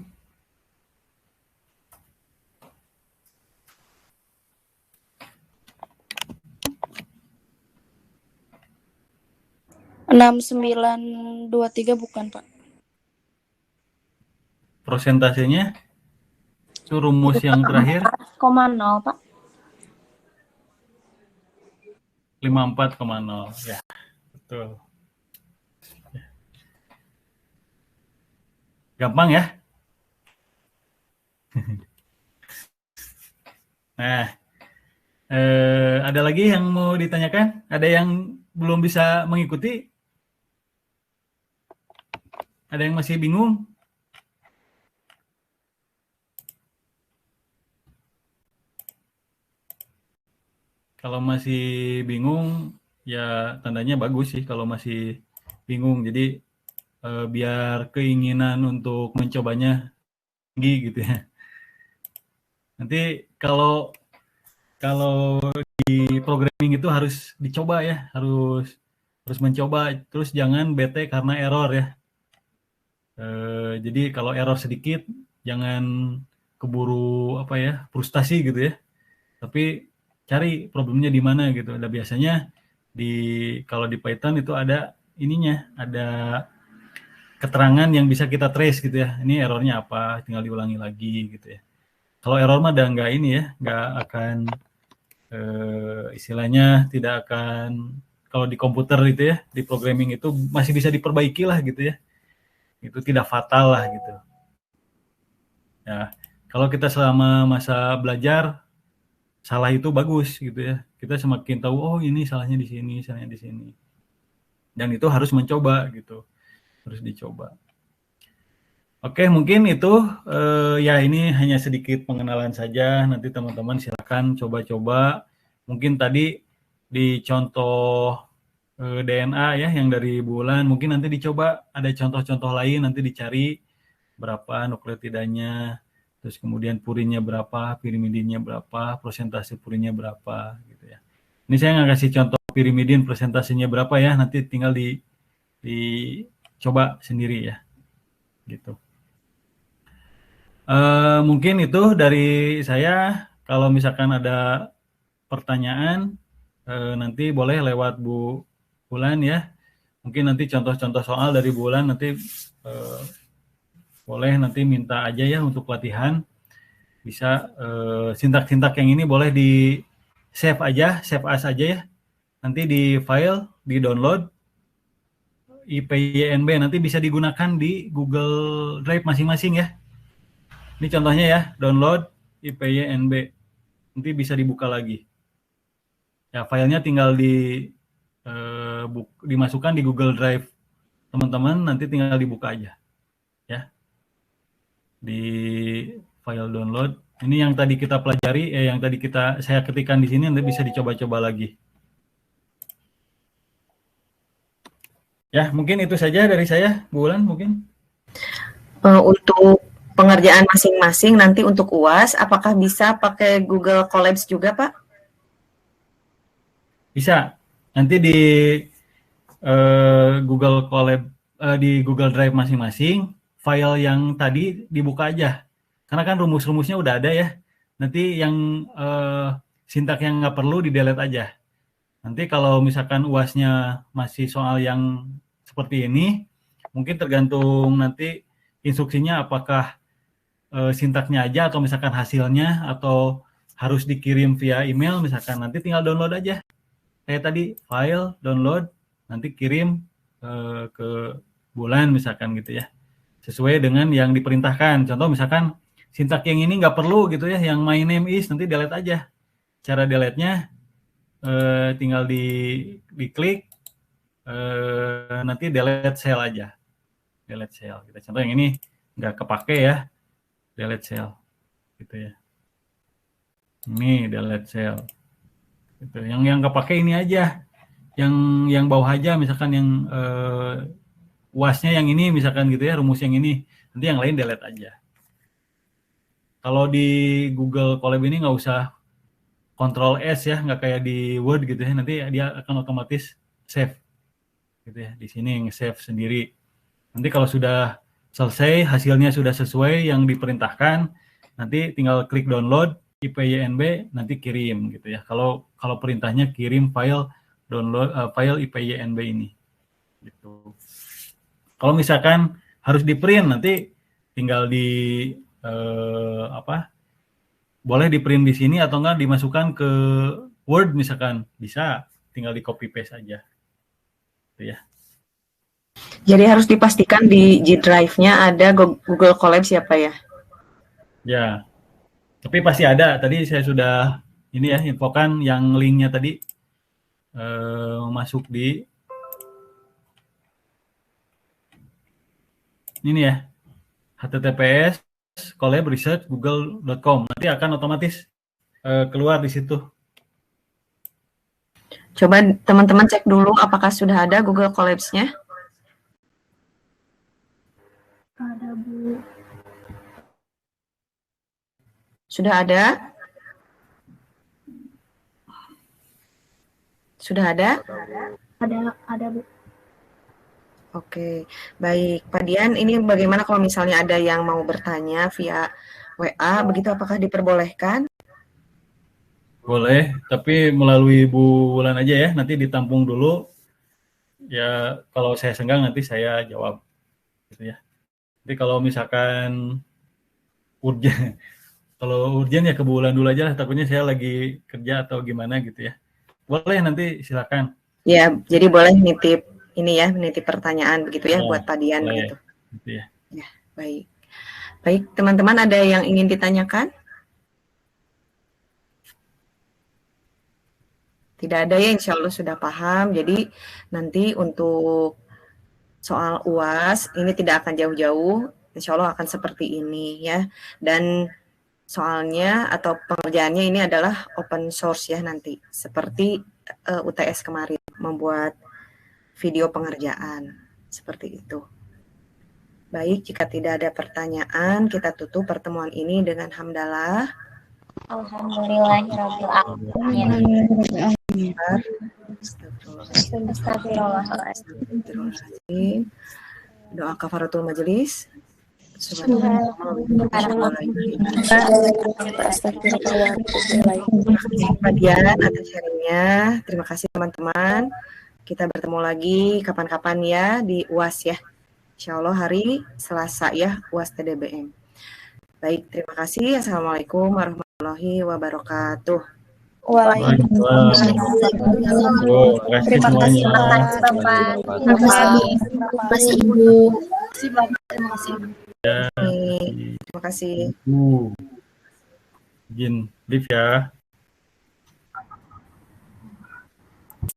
G: Enam 923 bukan, Pak.
A: Persentasenya? Itu rumus yang terakhir?
D: 4,0, Pak.
A: 54,0. Ya, betul. Gampang ya? Nah, ada lagi yang mau ditanyakan? Ada yang belum bisa mengikuti? Ada yang masih bingung? Kalau masih bingung, ya tandanya bagus sih kalau masih bingung. Jadi biar keinginan untuk mencobanya tinggi gitu ya. Nanti kalau di programming itu harus dicoba ya, harus mencoba. Terus jangan bete karena error ya. Jadi kalau error sedikit, jangan keburu apa ya, frustasi gitu ya. Tapi cari problemnya di mana gitu. Ada biasanya kalau di Python itu ada ininya, ada keterangan yang bisa kita trace gitu ya. Ini errornya apa, tinggal diulangi lagi gitu ya. Kalau error mah nggak ini ya, nggak akan istilahnya tidak akan, kalau di komputer itu ya, di programming itu masih bisa diperbaiki lah gitu ya. Itu tidak fatal lah gitu. Ya, kalau kita selama masa belajar salah itu bagus gitu ya. Kita semakin tahu oh ini salahnya di sini, salahnya di sini. Dan itu harus mencoba gitu. Harus dicoba. Oke, mungkin itu ya ini hanya sedikit pengenalan saja. Nanti teman-teman silakan coba-coba. Mungkin tadi di contoh DNA ya yang dari bulan, mungkin nanti dicoba ada contoh-contoh lain, nanti dicari berapa nukleotidanya, terus kemudian purinnya berapa, pirimidinnya berapa, persentase purinnya berapa gitu ya. Ini saya nggak kasih contoh pirimidin persentasenya berapa ya, nanti tinggal dicoba sendiri ya gitu. Mungkin itu dari saya. Kalau misalkan ada pertanyaan nanti boleh lewat Bu Bulan ya. Mungkin nanti contoh-contoh soal dari Bu Bulan nanti boleh nanti minta aja ya untuk latihan. Bisa sintak-sintak yang ini boleh di save aja, save as aja ya. Nanti di file, di download IPYNB nanti bisa digunakan di Google Drive masing-masing ya. Ini contohnya ya, download IPYNB. Nanti bisa dibuka lagi. Ya, filenya tinggal dimasukkan di Google Drive teman-teman, nanti tinggal dibuka aja. Ya. Di file download. Ini yang tadi kita pelajari, yang tadi saya ketikkan di sini, nanti bisa dicoba-coba lagi. Ya, mungkin itu saja dari saya, Bu Ulan mungkin.
B: Untuk pengerjaan masing-masing nanti untuk UAS, apakah bisa pakai Google Colabs juga, Pak?
A: Bisa. Nanti di Google Colab, di Google Drive masing-masing, file yang tadi dibuka aja. Karena kan rumus-rumusnya udah ada ya. Nanti yang sintak yang nggak perlu di-delete aja. Nanti kalau misalkan UAS-nya masih soal yang seperti ini, mungkin tergantung nanti instruksinya apakah sintaknya aja atau misalkan hasilnya atau harus dikirim via email, misalkan nanti tinggal download aja. Kayak tadi, file, download, nanti kirim ke Bulan misalkan gitu ya. Sesuai dengan yang diperintahkan. Contoh misalkan sintak yang ini nggak perlu gitu ya, yang my name is, nanti delete aja. Cara delete-nya tinggal diklik, nanti delete cell aja. Delete cell. Kita contoh yang ini nggak kepake ya, delete cell. Gitu ya. Ini delete cell. Gitu. Yang kepake ini aja. Yang bawah aja, misalkan yang UAS-nya yang ini misalkan gitu ya, rumus yang ini. Nanti yang lain delete aja. Kalau di Google Colab ini nggak usah Ctrl S ya, nggak kayak di Word gitu ya. Nanti dia akan otomatis save. Gitu ya. Di sini nge-save sendiri. Nanti kalau sudah selesai, hasilnya sudah sesuai yang diperintahkan, nanti tinggal klik download IPYNB, nanti kirim gitu ya. Kalau perintahnya kirim file download file IPYNB ini. Gitu. Kalau misalkan harus di print, nanti tinggal boleh di print di sini atau enggak dimasukkan ke Word misalkan, bisa tinggal di copy paste aja. Gitu ya.
B: Jadi harus dipastikan di G Drive-nya ada Google Colabs ya, Pak ya?
A: Ya, tapi pasti ada. Tadi saya sudah ini ya infokan yang linknya tadi masuk di ini ya, https colabresearch.google.com. Nanti akan otomatis keluar di situ.
B: Coba teman-teman cek dulu apakah sudah ada Google Colabs-nya.
C: Ada, Bu.
B: Sudah ada? Sudah ada?
C: Ada, Bu.
B: Oke, baik. Pak Dian, ini bagaimana kalau misalnya ada yang mau bertanya via WA, begitu apakah diperbolehkan?
A: Boleh, tapi melalui Bu Wulan aja ya, nanti ditampung dulu. Ya, kalau saya senggang nanti saya jawab. Gitu ya. Jadi kalau misalkan urgent, kalau urgent ya ke Bu Wulan dulu aja, takutnya saya lagi kerja atau gimana gitu ya. Boleh, nanti silakan.
B: Ya, jadi boleh nitip ini ya, menitip pertanyaan begitu ya, buat Pak Dian
A: boleh,
B: gitu.
A: Gitu ya.
B: Ya, baik. Baik, teman-teman ada yang ingin ditanyakan? Tidak ada ya, insya Allah sudah paham. Jadi nanti untuk soal UAS ini tidak akan jauh-jauh, insya Allah akan seperti ini ya. Dan soalnya atau pengerjaannya ini adalah open source ya nanti, seperti UTS kemarin membuat video pengerjaan seperti itu. Baik, jika tidak ada pertanyaan, kita tutup pertemuan ini dengan hamdalah.
D: Alhamdulillahirabbil alamin. Astagfirullahaladzim.
B: Doa kafaratul majelis. Pak Dian atas sharingnya. Terima kasih teman-teman. Kita bertemu lagi kapan-kapan ya di UAS ya. Insya Allah hari Selasa ya UAS TDBM. Baik, terima kasih. Assalamualaikum warahmatullahi wabarakatuh.
A: Waalaikumsalam.
G: Terima kasih
D: Bapak.
F: Terima kasih Ibu.
C: Terima kasih.
B: Terima kasih.
A: Izin brief ya.